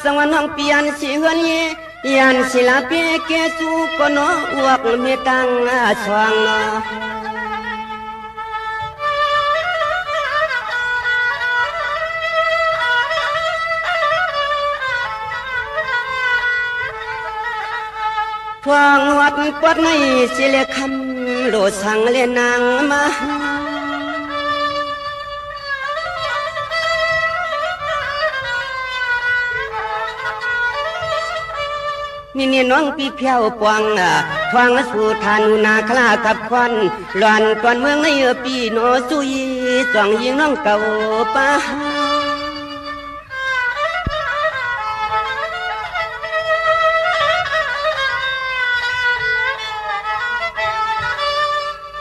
สังวันน้องเปลี่ยนสิเฮือนยันศิลาเปียเกจูก็นออวกเมตังสว่างนอทวงวัดปวดในสิเลคำโลสังเลนางมานี่เนี่ยน้องปีเพียวปวงทวงสู่ทานุนาคลากับควันหลอนตอนเมืองในปีโนสุยจ้องยิงน้องเก่าป้า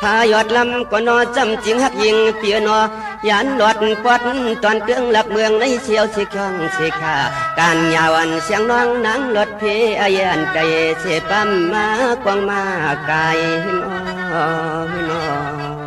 พายอดลำก็นอจำจริงหักยิงเปียนอยันหลอดปอดตอนเตืองหลักเมืองในเสียวสิคองสิขาการยาวันเสียงน้องนางรถเพอายันไกเสปั๊มมากวางมาไกนอนอ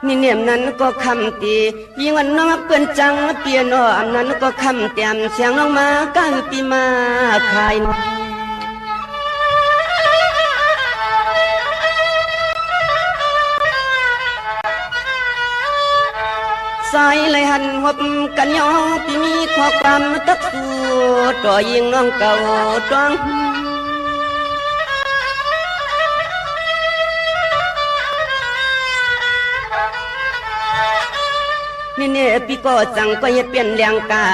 นี่เนียมนั้นก็คำตียิ่งวันน้องเปื่อนจังเปียโนอำนั้นก็คำเตียมเสียงน้องมาก้าวปีมาคายสายเลยหันหบกันยองปีมีข้อความตักสู้ต่อยิงน้องเก่าจ้องนี่เนี่ยพี่ก็จังก็เฮ็ดเปลี่ยนแรงกา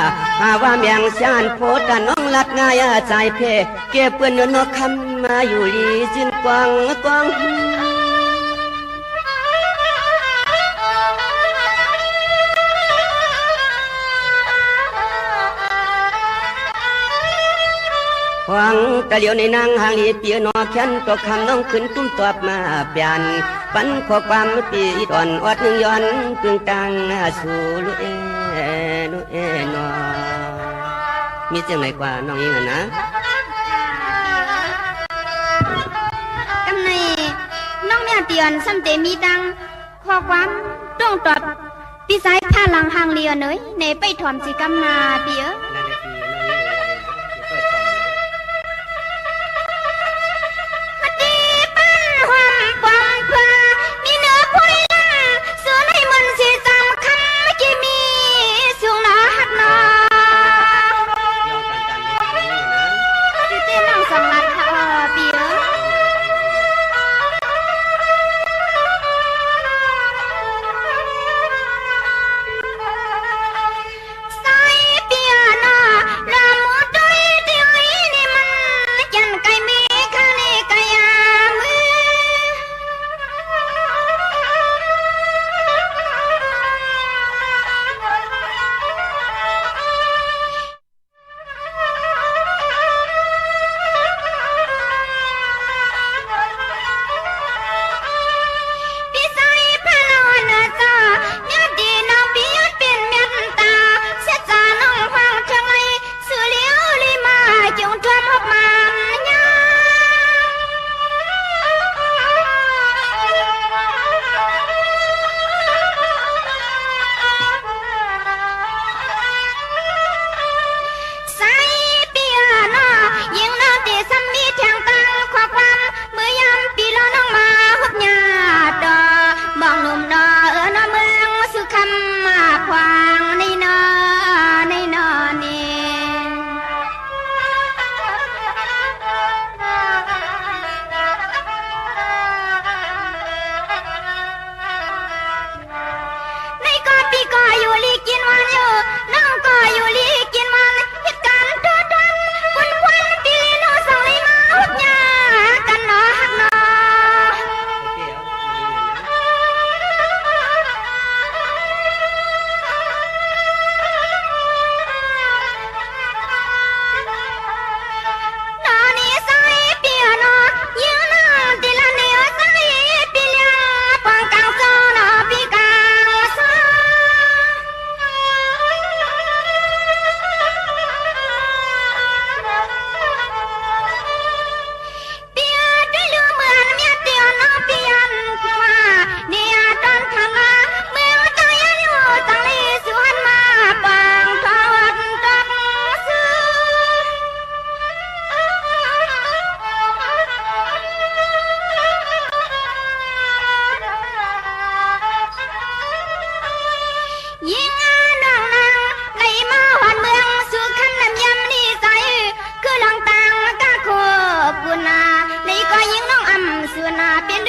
หาว่าแมงชานโพดน้องลัดง่ายใจเพเก็บเปื้อนยนนกคำมาอยู่ลีจินกวางกวางหวังตะเหลียวในนางหางลีเปียนอแขนตกคำน้องขึ้นตุ้มตอบมาเปลี่ยนปันข้อความปีตอนอดหนึ่งย้อนปึงตังสู่ลุเอนอมีเสียงไหนกว่าน้องยิงนะกำในน้องเมียเตียนซ้ำเตมีตังข้อความต้องตอบพี่สายผ้าหลังหางเลียเนยในไปถอมสิกำนาเปียน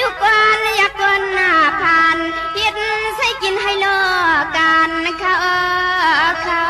ทุกวันอยากเกินหน้าผ่านเฮ็ดใส่กินให้เลิกกันค่ะค่ะ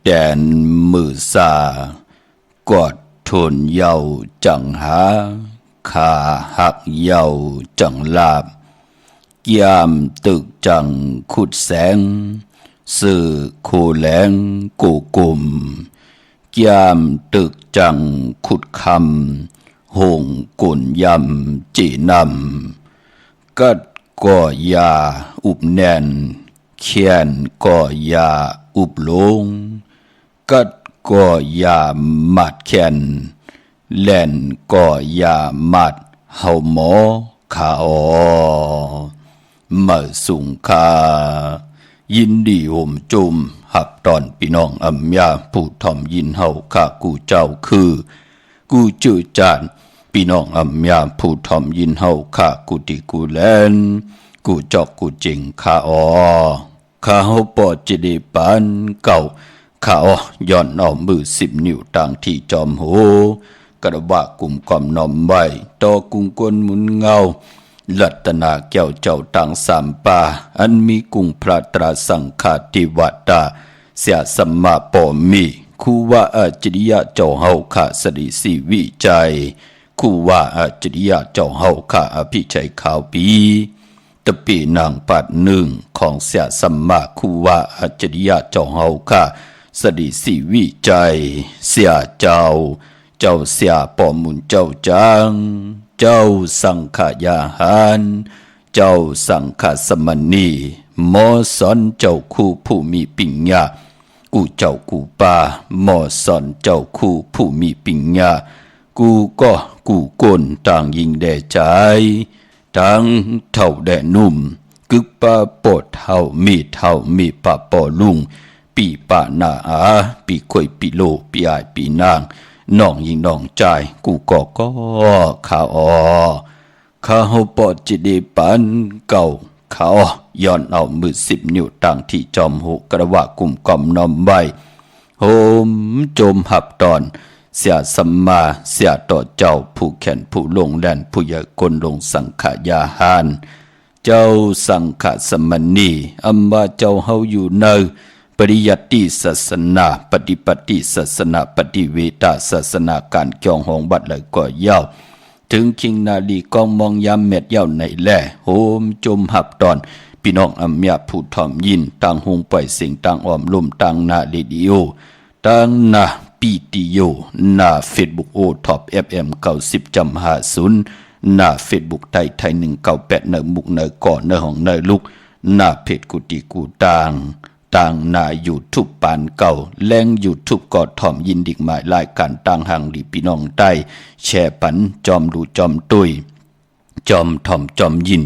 แดนมือสากอดทนเยาจังหาขาหักเยาจังลาบยามตึกจังขุดแสงสื่อโคแหลงกูกุมยามตึกจังขุดคำหงกุนยำจีนำกัดก่อยาอุบแน่นเขียนก่อยาอุบลงกัดก่อยามัดแขนแล่นก่อยามัดเฮาหมอขาอมาสุงคายินดีห่มจุมหับตอนพี่น้องอัมยาผู้ทอมยินเฮาข้ากูเจ้าคือกูจื้อจานพี่น้องอัมยาผู้ทอมยินเฮาข้ากูติกูแลนกูจอกกูจริงข้าข้าเฮาปอจิดีปานเก่าข้าย้อนเอามือ10 นิ้วต่างที่จอมโหกระบะกลุ่มความน้อมไว้ต่อกุงกวนหมุนเงาลัตนาแก้วเจ้าต่างสามป่าอันมีกุงพระตราสังฆาธิวัตาเสียสัมมาปอมีคูว่าอาจริยะเจ้าเฮาข้าสดิสีวิจัยคูว่าอาจริยะเจ้าเฮาข้าอภิชัยข่าวปีตะปีนางปัดหนึ่งของเสียสัมมาคูว่าอาจริยะเจ้าเฮาข้าสดิสีวิจัยเสียเจ้าเสียปอมุนเจ้าจังเจ้าสังขยาหารเจ้าสังฆสมณีหมอสอนเจ้าคู่ผู้มีปัญญากูเจ้ากูป่าหมอสอนเจ้าคู่ผู้มีปัญญากูก็กูก้นต่างยิงแด่ใจทั้งเท่าแด่นุ่มกึกป่าปดเท่ามีป่าปอลุงปีป่านาอาปีข่อยปีโลปีอายปีนางน้องยิงน้องใจกูก็ข้าข้าเฮาปอจิดีปันเก่าข้าย้อนเอามือ10 นิ้วต่างที่จอมหูกระวะกุ่มกอมน้อมไว้โหมโจมหับตอนเสียสัมมาเสียต่อเจ้าผู้แขนผู้ลงแล่นผู้ใหญ่คนลงสังขยาหาร เจ้าสังฆสมณีอำว่าเจ้าเฮาอยู่ในปริยัติศาสนาปฏิปฏิศาสนาปฏิเวทศาสนาการเกี่ยวหองบัดเลยก็ยาวถึงคิงนาลีกองมองยามเม็ดยาวในแลโหมจมหับตอนพี่น้องอำยาผู้ถ่อมยินต่างหงปล่อยเสียงต่างอ้อมลมต่างนาเรดิโอต่างนาปีติโยนาเฟซบุ๊กโอท็อป FM 90.50นาเฟซบุ๊กไทยไทย198เนมุกเนก่อนเนห้องเนลุกนาเพจกุฏิกูต่างนาอยู่ทุบปานเก่าแรงอยู่ทุบกอดถ่อมยินดิกหมายรายการต่างห่างดีพี่น้องใต้แชร์ปันจอมดูจอมตุยจอมถ่อมจอมยิน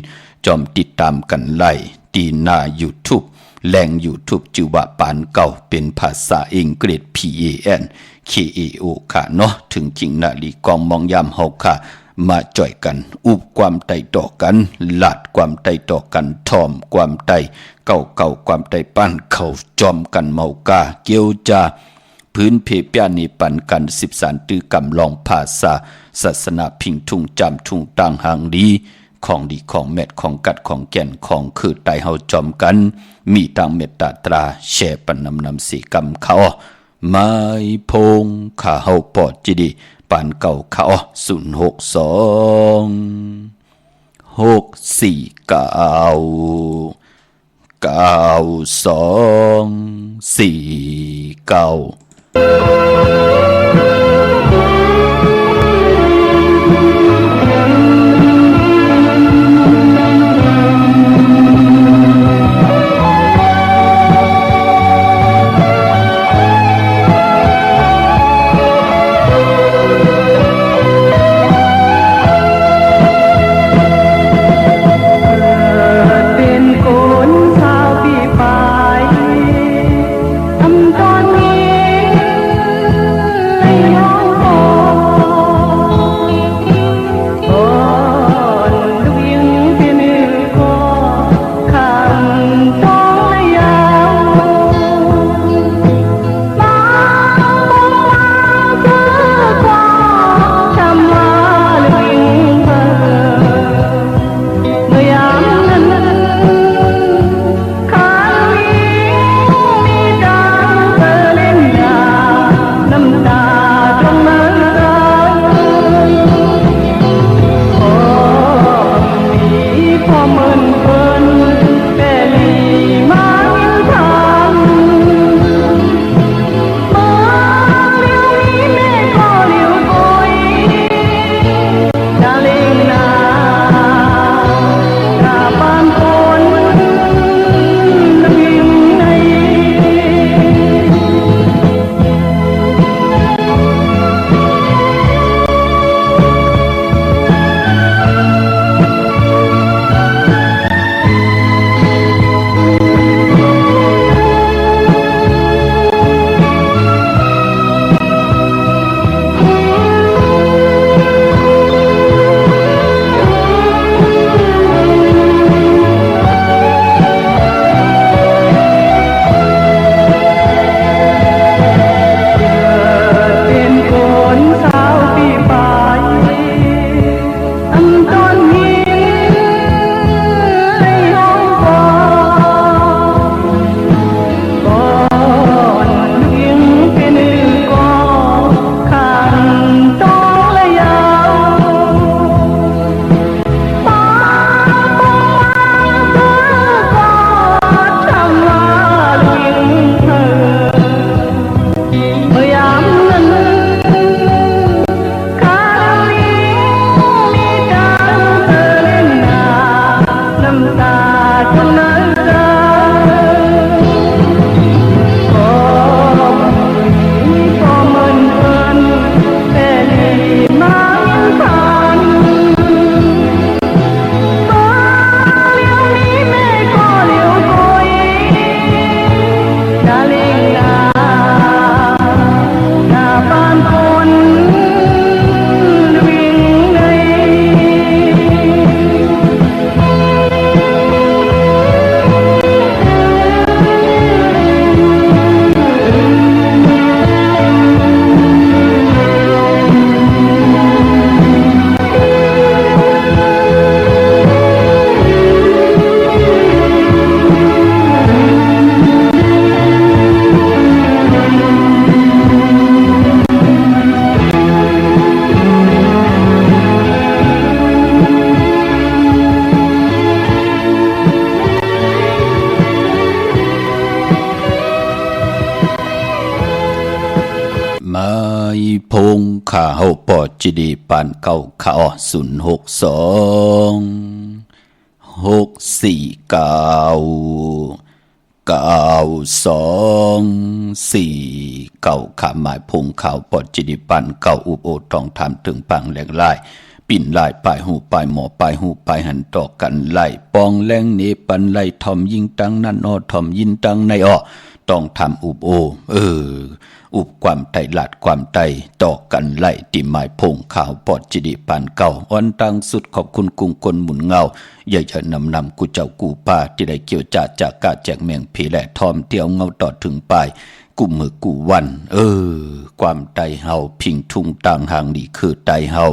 จอมติดตามกันไล่ตีนาอยู่ทุบแรงอยู่ทุบจือว่าปานเก่าเป็นภาษาอังกฤษ PAN KAO ค่ะเนาะถึงจริงนาลีกองมองยามเฮาค่ะมาจ่อยกันอุบความไต่ต่อกันลาดความไต่ต่อกันทอมความไต่เก่าความไต่ปั้นเขาจอมกันเมากาเกียวจาพื้นเพเปียนีปันกัน13ตื้อกำลองภาษาศาสนาพิงทุ่งจำทุ่งต่างหางดีของดีของเม็ดของกัดของแก่นของคือไตเฮาจอมกันมีทางเมตตาตราแช่ปันนำสีกำเขาไม้พงขาเฮาปอดจิดีปานเก่าเขา0629249 จีดีปานเก่าข่าว062 649 ขาหมายพงข่าวปอดจีดีปันเก่าอุบโอทองทำถึงปังแหลกลายปิ่นลายปลายหูปลายหมอปลายหูปลายหันต่อกันไล่ปองแรงเนปันไล่ทอมยิงตังนั่นอ้อทอมยินตังในอ้อต้องทำอุบโออุบความไตหลาดความไตต่อกันไล่ติหมายพงข่าวปอดจีดีปันเก่าวันตังสุดขอบคุณกุงกลหมุนเงาอย่าจะนำกูเจ้ากูป้าที่ได้เกี่ยวจ่าจากกาแจกเมียงผีแหละทอมเที่ยวเงาต่อถึงปลายกูมือกูวันความไตเฮาพิงทุ่งต่างห่างดีคือไตเฮา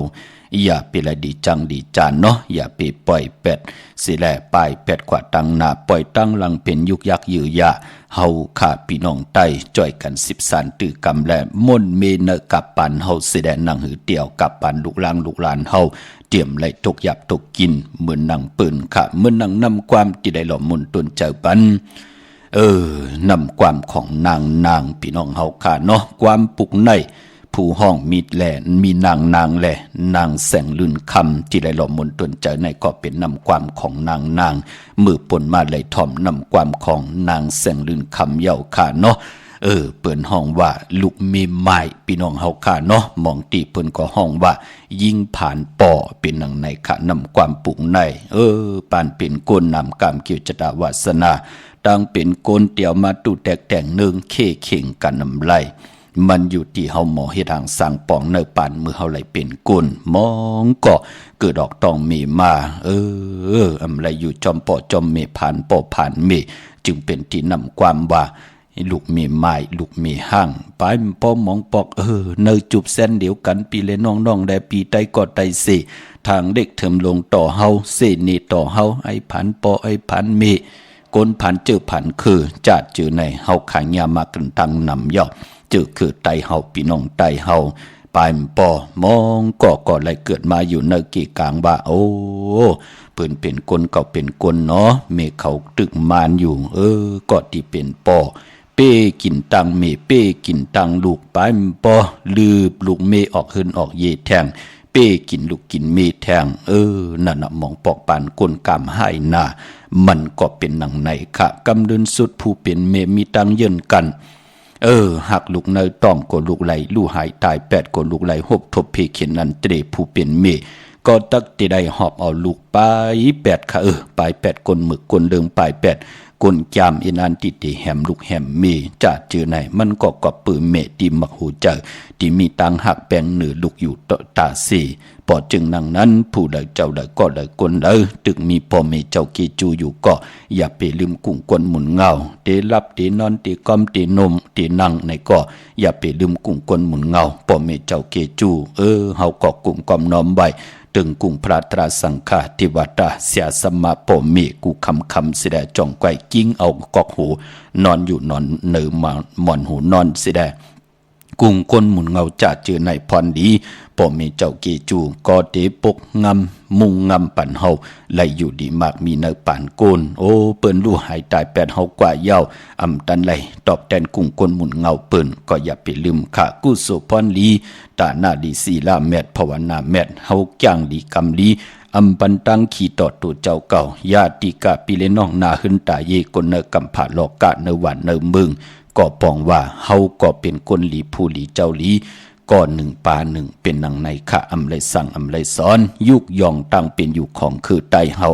อย่าไปละดีจังดีจานเนาะอย่าไปปล่อยเป็ดสิแลปลายเป็ดกว่าตังหนาปล่อยตั้งหลังเป็นยุกยักยือยาเฮาขาพี่น้องไตจ่อยกัน13ตื้อกำแลม่นเมเนกับปันเฮาสิแดนั่งหือเตี่ยวกับปันลูกหลานเฮาเตรียมไหลตกหยับตกกินเหมือนนั่งปืนค่ะเหมือนนั่งนำความที่ได้หล่อมนตนเจ้าปันนำความของนางพี่น้องเฮาค่ะเนาะความปุกในผู้ห้องมีแหล่มีนางแหล่นางแสงลื่นคำที่ได้หล่อมนตนใจในก็เป็นนำความของนางมือปนมาเลยถ่อมนำความของนางแสงลื่นคำเย้าค่ะเนาะเปิ้นห้องว่าลูกเมไม้พี่น้องเฮาค่ะเนาะมองตีเปิ้นก็ห้องว่ายิ่งผ่านป่อเป็นหนังในค่ะนำความปุกในปานเป็นโกนนำกามเกี่ยวจตาวาสนาดังเป็นโกนเตี่ยวมาตุแตกแต่งเนืองเข่งกันนำไล่มันอยู่ที่เฮาหมอเฮ็ดทางสร้างปองเนปานมือเฮาไหลเป็นกุนมองก็เกิดดอกตองเมมาอำไรอยู่จอมปอจอมเมผ่านปอผ่านเมจึงเป็นที่นำความว่าลูกเมไม้ลูกเมห้างปายปอมองปอกเนยจุบแสนเดียวกันปีเลน้องๆได้ปีใดก็ได้เสทางเด็กเถิมลงต่อเฮาเสนี่ต่อเฮาไอ้ผ่านปอไอ้ผ่านเมกนผ่านเจอผ่านคือจาดเจอในเฮาขายยามากันตังนำย่อเจอคือไตเฮาพี่น้องไตเฮาปายปอมองก็ไหลเกิดมาอยู่ในกี่กลางว่าเปิ้นเป็นคนเก่าเป็นคนเนาะเมเขาตึกมานอยู่ก็ที่เป็นปอเป้กินตังเมเป้กินตังลูกปายปอลืบลูกเมออกหืนออกเยแทงเป้กินลูกกินเมแทงนั่นน่ะมองปอกปานคนกามให้นามันก็เป็นหนังในค่ะกำเดินสุดผู้เป็นเมมีตังเยินกันหักลูกเนยต้องก็ลูกไหลลู่หายตาย8ก็ลูกไหลหบทบเพเขียนนันเตรผู้เป็นเมก็ตักที่ได้หอบเอาลูกไป8ค่ะไป8คนหมึกคนเดิงไป8คนจามอินันติติแหมลูกแหมเมจะเจอไหนมันก็ปืนเมติมักหูเจอที่มีตังหักแปงเหนือลูกอยู่ตาสีปอจึงนังนั้นผู้ใดเจ้าใดก็ใดคนใดตึกมีพ่อเมเจ้าเกจูอยู่ก็อย่าไปลืมกุ้งกวนหมุนเงาเตลับเตนอนเตกอมเตนมเตนั่งในก็อย่าไปลืมกุ้งกวนหมุนเงาพ่อเมเจ้าเกจูเฮาก็กุ้งกอมน้อมไว้ตึงกุงพระตราสังฆาทิวัตาเสียสมาปอเมกูคำสิได้จ่องไกวกิ้งเอากอกหูนอนอยู่นอนเนือมาหมอนหูนอนสิได้กุงคนหมุนเงาจ่าเจอในพรดีปอเมเจ้าเกจูก็เตปกงำมุงงำปันเฮาไหลอยู่ดีมากมีเนปานโกนเปิ้นลู่หายตาย8เฮากว่าเย้าอำตันไหลตอบแทนกุงคนหมุนเงาเปิ้นก็อย่าไปลืมค่ะกุโสพรลีตาหน้าดีศีลาแมทภาวนาแมทเฮาจ้างดีกำลีอำปันตังขี่ต่อตัวเจ้าเก่าญาติกะปิเลน้องนาหึนตาเยคนเนกำผาลอกะเนวันเนมึงก็ปองว่าเฮาก็เป็นคนหลีผู้หลีเจ้าหลีก่อนหนึ่งปาหนึ่งเป็นนางในค่ะอำไรสั่งอำไรสอนยุกยองตั้งเป็นอยู่ของคือไตเฮา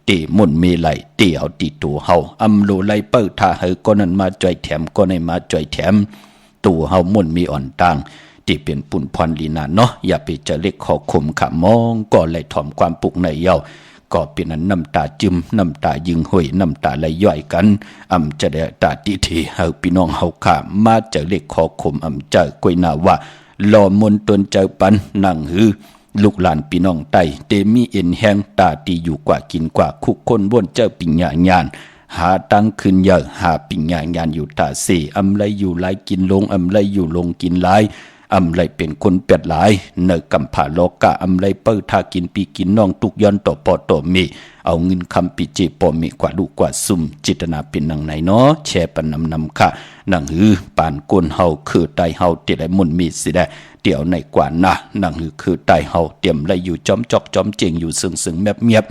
เตมนเมไหลเตเอาติตัวเฮาอำโลไลเปิ้ท่าเฮก็นั้นมาจ่อยแถมก็ในมาจ่อยแถมตัวเฮามนมีอ่อนต่างที่เป็นปุ่นพรลีนาเนาะอย่าไปจะเล็กขอคมขะมองก็ไหลถ่อมความปุกในเย้าก็เป็นนั้นน้ำตาจึมน้ำตายิงห่วยน้ำตาไหลย่อยกันจะได้ตาติทีเฮาพี่น้องเฮาค่ะมาจะเล็กขอคมจะกวยนาว่าหล่อมนตนเจ้าปันนั่งหือลูกหลานพี่น้องไตเตมีเอ็นแห้งตาตีอยู่กว่ากินกว่าคุกคนบนเจ้าปิญญาญาณหาตั้งขึ้นเยอะหาปิญญาญาณอยู่ตาเสอำไรอยู่ไหลกินลงอำไรอยู่ลงกินไหล อำไรเป็นคนเปียดหลายเนกำผาโลกะอำไรเปิ้ทากินปีกินน้องตุกย้อนต่อปอต่อมีเอาเงินคำปีเจปอมีกว่าลูกกว่าซุ่มจิตนาเป็นนังไหนเนาะแชร์ปันนำค่ะนังหือปานกวนเฮาคือไตเฮาเตได้มุนมีสิได้เดี๋ยวในกว่านะนังหือคือไตเฮาเตรียมไรอยู่จอมจอกจอมเจงอยู่ซึ่งแมบเมียบ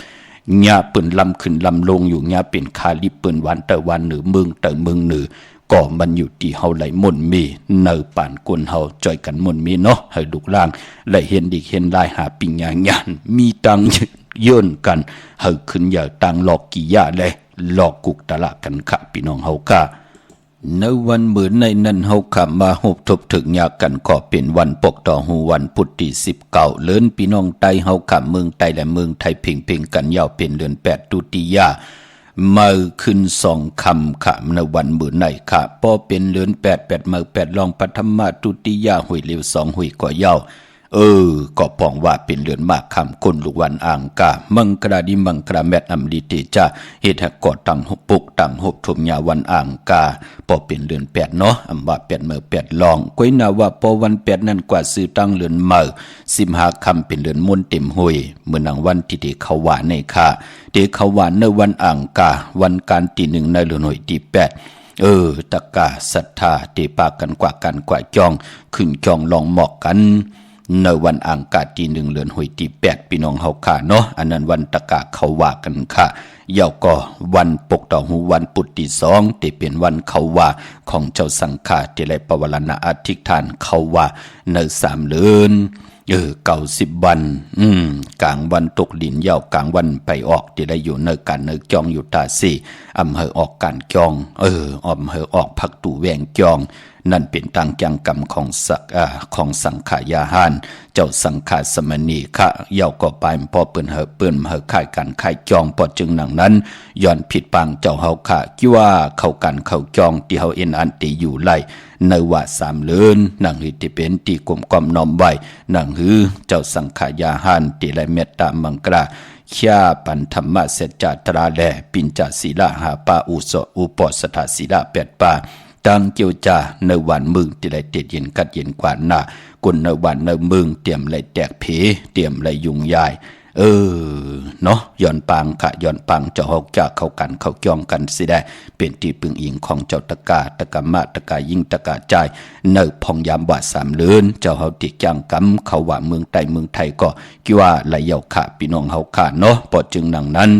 ญาปืนลำขึ้นลำลงอยู่ญาเป็นคาลิปืนวันแต่วันหรือมึงแต่มึงหรือก็มันอยู่ที่เฮาไหลมุนมีเนอป่านกวนเฮาจอยกันมุนมีเนาะให้ลูกล่างไหลเห็นดิเห็นลายหาปิญญาญาณมีตังเยื่นกันเฮาขึ้นอย่าตังหลอกกี่ยาเลยหลอกกุกตะละกันค่ะพี่น้องเฮาค่ะในวันเหมือนในนั้นเฮาขับมาหบทบถึงยากันขอเป็นวันปกต่อหูวันพุทธิ19เลื่อนพี่น้องไตเฮาขับเมืองไตและเมืองไทยเพ่งกันยาวเป็นเดือน8ตุติยามาขึ้น2คำค่ะในวันเหมือนในค่ะพอเป็นเดือน8มา8ลองปฐมตุติยาหุยเร็ว2หุยก็ยาวก็ปองว่าเป็นเดือนมากคำคนลูกวันอ่างกามังกราดิมังกราแมดอัมลิเตจาเหตุก่อตั้งหปุกตั้งหบทมยาวันอ่างกาพอเป็นเดือน8เนาะอำว่า8มื้อ8ลองก้อยนาว่าพอวัน8นั้นกว่าซื้อตั้งเดือนมื้อ15คำเป็นเดือนมนเต็มห้วยเมื่อนางวันที่เขาว่าในค่ะเดเขาว่าในวันอ่างกาวันการที่1ในเดือนหน่วยที่8ตะกาศรัทธาเตปากันกว่าจองขึ้นจองลองหมอกกันในวันอังคารที่1เดือนหวยที่8พี่น้องเฮาค่ะเนาะอันนั้นวันตะกะเขาว่ากันค่ะเยาก็วันปกต่อหูวันปุตติ2ที่เป็นวันเขาว่าของเจ้าสังฆาที่ได้ปวารณาอธิษฐานเขาว่าใน3เดือน90วันกลางวันตกดินยาวกลางวันไปออกที่ได้อยู่ในการในจองอยู่ตาสีอำเภอออกการจองอำเภอออกพักตู่แวงจองนั่นเป็นทางจังกรรมของสังขายาหานเจ้าสังฆาสมณีค่ะเยาก็ไปพอเปิ้นเค่ายกันค่ายจองพอจึงหนังนั้นย้อนผิดปังเจ้าเฮาค่ะคิดว่าเข้ากันเข้าจองที่เฮาเอ็นอันติอยู่ไล่ในว่า3เลือนหนังหือที่เป็นที่กลมกอมน้อมไว้หนังหือเจ้าสังขายาหานที่ไลเมตตามังกราख्าปันธรรมะเสจตราแลปิญจศีลาหาปาอุปสถาศีลา8ปาตังเจียวจาในวันมึงที่ได้เตียเย็นกัดเย็นกว่าหน้ากุนในวันในมึงเตรียมไรแตกผีเตรียมไรยุงยายเนาะย้อนปังค่ะย้อนปังเจ้าฮอกจะเข้ากันเข้าจองกันสิได้เป็นที่พึ่งอิงของเจ้าตะกะมะตะกายิ่งตะกาใจในพองยามว่า3เลือนเจ้าเฮาติจังกำเขาว่าเมืองไทยก็คิดว่าไหลเยาค่ะพี่น้องเฮาค่ะเนาะพอจึงดังนั้น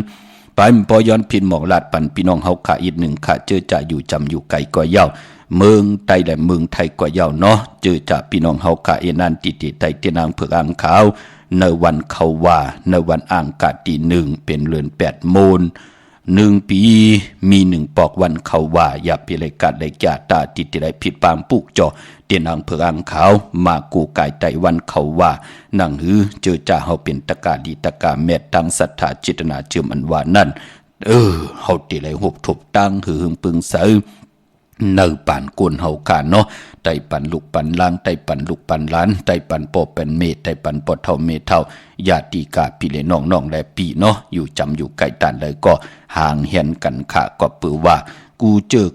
ไปพอย้อนพินหมอกลาดปันพี่น้องเฮาค่ะอีก1ค่ะเจอจะอยู่จำอยู่ไกลก็ยาวเมืองไทยและเมืองไทยก็ยาวเนาะเจอจะพี่น้องเฮาค่ะเอนันติไทยเตนางเผือกอ่างขาวในวันเขาว่าในวันอ่างกาที่1เป็นเดือน8โมน1ปีมี1ปอกวันเขาว่าอย่าเปเลยกัดเลยจ่าตาติได้ผิดปางปุกจ่อเตียนางเผือกอ่างขาวมากูกายไตวันเขาว่านั่งหือเจอจ่าเฮาเป็นตะกาดีตะกาเมตตังศรัทธาจิตนาเจิมอันว่านั่นเฮาติได้หบทบตั้งหือหึงปึงเสยในป่านกวนเฮาค่ะเนาะไตปันลูกปันล้างไตปันลูกปันล้านไตปันปอเป็นเมตไตปันปอเท่าเมตเท่าญาติกาพี่เลน้องและปีเนาะอยู่จำอยู่ไกลตันเลยก็ห่างเห็นกันค่ะก็ปือว่ากูเจอ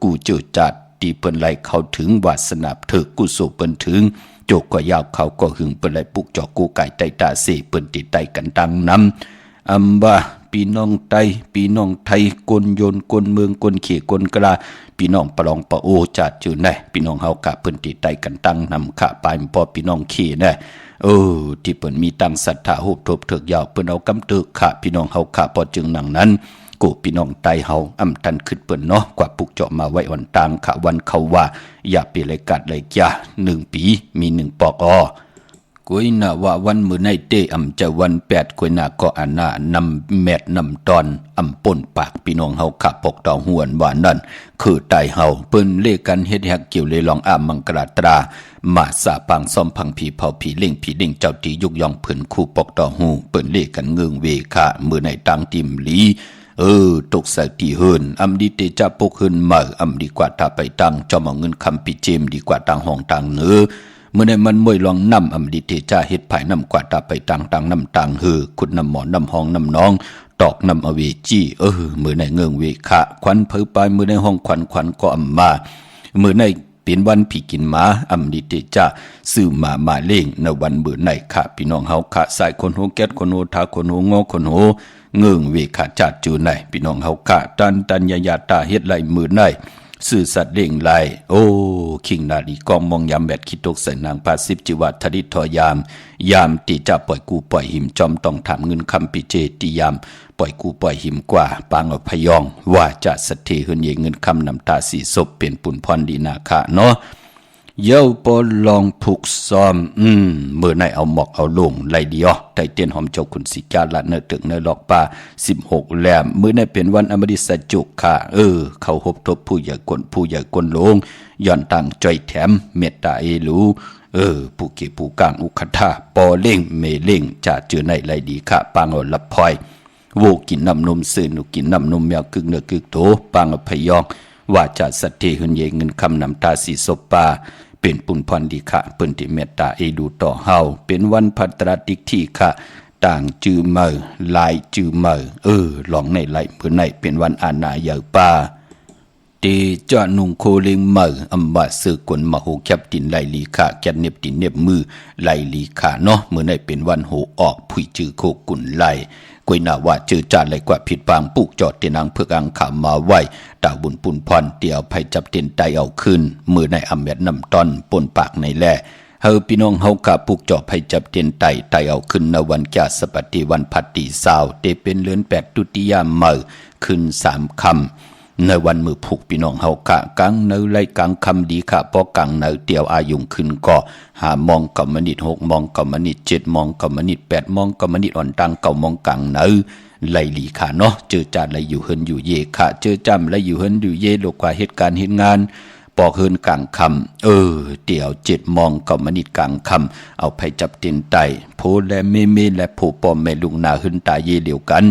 กูเจอจัดตีเปิ้นไหลเข้าถึงวาสนาเถิกกูโสเปิ้นถึงโจกก็ยาวเขาก็หึงเปิ้นไหลปุกจอกกูไก่ไตตาเสเปิ้นติดไตกันตังน้ำอำว่าพี่น้องไตพี่น้องไทยกลโยนกลเมืองกลเขกลกลาพี่น้องปะลองปะโอจัดจื่อแน่พี่น้องเฮากะเพิ่นติดไตกันตั้งนำขะปลายพอพี่น้องเขแน่ที่เปิ้นมีตั้งศรัทธาโหบทบเถิกยาวเปิ้นเอากำตึกขะพี่น้องเฮากะพอจึงหนังนั้นกูพี่น้องไตเฮาอำทันขึ้นเปิ้นเนาะกว่าปุกเจาะมาไว้อ่อนตางขะวันเขาว่าอย่าเปเลยกัดเลยจ้า1ปีมี1ปอกกุยนาว่าวันมื้อในเตอำจะวัน8กุยนาก็อันน่านำแมดนำตอนอำป่นปากพี่น้องเฮาขับปกต่อหวนว่านั่นคือไตเฮาเปิ้นเลกันเฮ็ดฮักเกี่ยวเลยลองอามังกราตรามาสาปังซ่อมพังผีเผาผีเล่งเจ้าตียุกยองเพิ่นคู่ปกต่อหูเปิ้นเลกันเงืองเวคะมื้อในตังติมลีตกใส่ตีเฮินอำดีเตจะปกเฮินมาอำดีกว่าถ้าไปตังจอมเอาเงินคำปิเจมดีกว่าตังห้องตังเนื้อเมื่อในมันมวยลองนำอำดิเตจาเฮ็ดภายนำกว่าตาไปต่างนำต่างคุณนำหมอนำห้องนำน้องตอกนำอเวจีเมื่อในเงืองเวคะควันเผอปลายเมื่อในห้องควันก็อำมาเมื่อใน เป็นวันผีกินหมาอำดิเตจ้าซื้อมาเล่งในวันมื้อไหนค่ะพี่น้องเฮาค่ะสายคนโหแก๊สคนโหทาคนโหงอคนโหเงื่งเวขาจัดจูไหนพี่น้องเฮาค่ะตันยาตาเฮ็ดไหลมื้อไหนสื่อสัตว์เล่งไหลโอ้คิงนาลีกองมองยามแบดคิดตกใส่นางพาสิบจิวัตทดิทอยามติจะปล่อยกูปล่อยหิมจอมต้องถามเงินคำปิเจติยามปล่อยกูปล่อยหิมกว่าปางอพยองว่าจะสะเทหืนเยเงินคำนำตาสีศพเป็นปุ่นพรดีนาคะเนาะเย้าปอลองผูกซ้อมเมื่อไหนเอาหมอกเอาลงไหลดีอ๋อไทเตียนหอมเจ้าคุณสิกาละเนตึกเนหลอกป่า16แหลมมื้อนั้นเป็นวันอมฤตสัจจุกค่ะเขาหบทบผู้ใหญ่กลลงย้อนต่างจ่อยแถมเมตตาเอลูผู้เก็บผู้กลางอุคทาปอเล่งเมเล่งจะเจอในไหลดีค่ะปางเอาลับพลอยโวกินน้ำนมซื่อหนูกินน้ำนมแมวกึกเนื้อกึกโถปางอพยองว่าจะสะเทหืนเยเงินคำนำตาสีศพป่าเป็นปุ่นพรดีค่ะเปิ้นที่เมตตาเอดูต่อเฮาเป็นวันภัตราติกที่ค่ะต่างจือเมอลายจือเมอหลองในไหลเพื่อในเป็นวันอาณาใหญ่ป่าตีจอนุงโคเลงเมออำบาสือกวนมโหแคบตินไหลลีค่ะแกนเน็บตินเน็บมือไหลลีค่ะเนาะเมื่อในเป็นวันโหออกผุยจือโคกุนไหลกวยนาว่าเจอจานไหลกว่าผิดบางปุกจอดเตนางเพื่ออังขามาไว้ตาบุญปุ่นพรเตียวภัยจับเต็นไตเอาขึ้นมือในอำแมดน้ำต้นปนปากในแล่เฮาพี่น้องเฮากะปุกจอภัยจับเต็นไตเอาขึ้นในวันแก่สปฏิวันพัตติสาวเตเป็นเลือน8ตุติยามเมอขึ้น3คำในวันมือผูกพี่น้องเฮากะกังเนไลกังคำดีค่ะพอกังเนเตียวอายุงขึ้นก็หามองกำมนิด6มองกำมนิด7มองกำมนิด8มองกำมนิดอ่อนตัง9มองกังเนไหลลีค่ะเนาะเจอจานไหลอยู่เฮินอยู่เยค่ะเจอจำไหลอยู่เฮินอยู่เยโลกว่าเหตุการณ์เหตุงานปอกเฮินกลางคำเดี๋ยว7มองกำมนิดกลางคำเอาไปจับเต็นไตโพและเมและโพปอมแม่ลุงนาเฮินตาเยเดียวกัน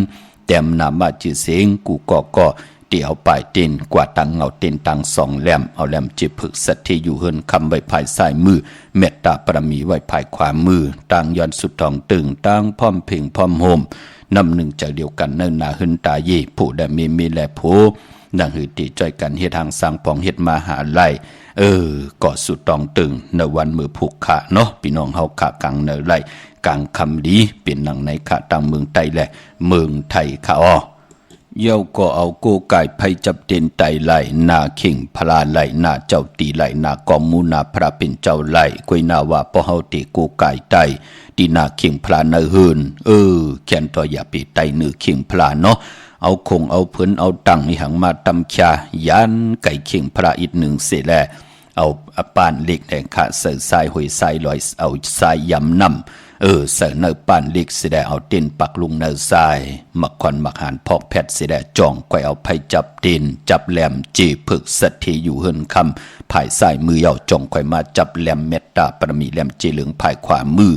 แต้มนามาจือเสงกูก็เดี๋ยวปลายเต้นกว่าตังเอาเต้นตัง2แหลมเอาแหลมจิผึกสัตที่อยู่เฮินคำไว้ภายซ้ายมือเมตตาปรมีไว้ภายขวามือตังย้อนสุดทองตึงตังพร้อมเพ่งพร้อมโฮมนำหนึ่งจากเดียวกันเนิ่นนาหึนตาเย่ผู้ได้มีและโผดังหือติจ้อยกันเฮ็ดทางสร้างปองเฮ็ดมาหาไล่ก่อสุดตองตึงในวันมือผูกขาเนาะพี่น้องเฮาขากังเนไล่กลางคำดีเป็นหนังในขาตังเมืองไทยและเมืองไทยค่ะอ้อเย้าก็เอาโกไก่ไผจับเต็นไตไหลนาเข่งพลาไหลนาเจ้าตีไหลนากอมมูนาพระเป็นเจ้าไหลกวยนาว่าพอเฮาติโกไก่ไตตีนาเข่งพลาเนเฮินแค้นตัวอย่าไปไตเนื้อเข่งพลาเนาะเอาคงเอาเพิ่นเอาตังนี่หังมาตำชายันไก่เข่งพลาอีกหนึ่งเสแลเอาปานเล็กแดงขาเสือทรายหอยทรายลอยเอาทรายยำน้ำเสือเนื้อปานเล็กเสแลเอาเต้นปักลุงเนื้อทรายมักควันมักหานพอกแพทเสแลจ่องก้อยเอาไผจับเต้นจับแหลมจีผึกสัตทีอยู่เฮินคำภายซ้ายมือเอาจ่องก้อยมาจับแหลมเมตตาปรมีแหลมเจเหลืองภายขวามือ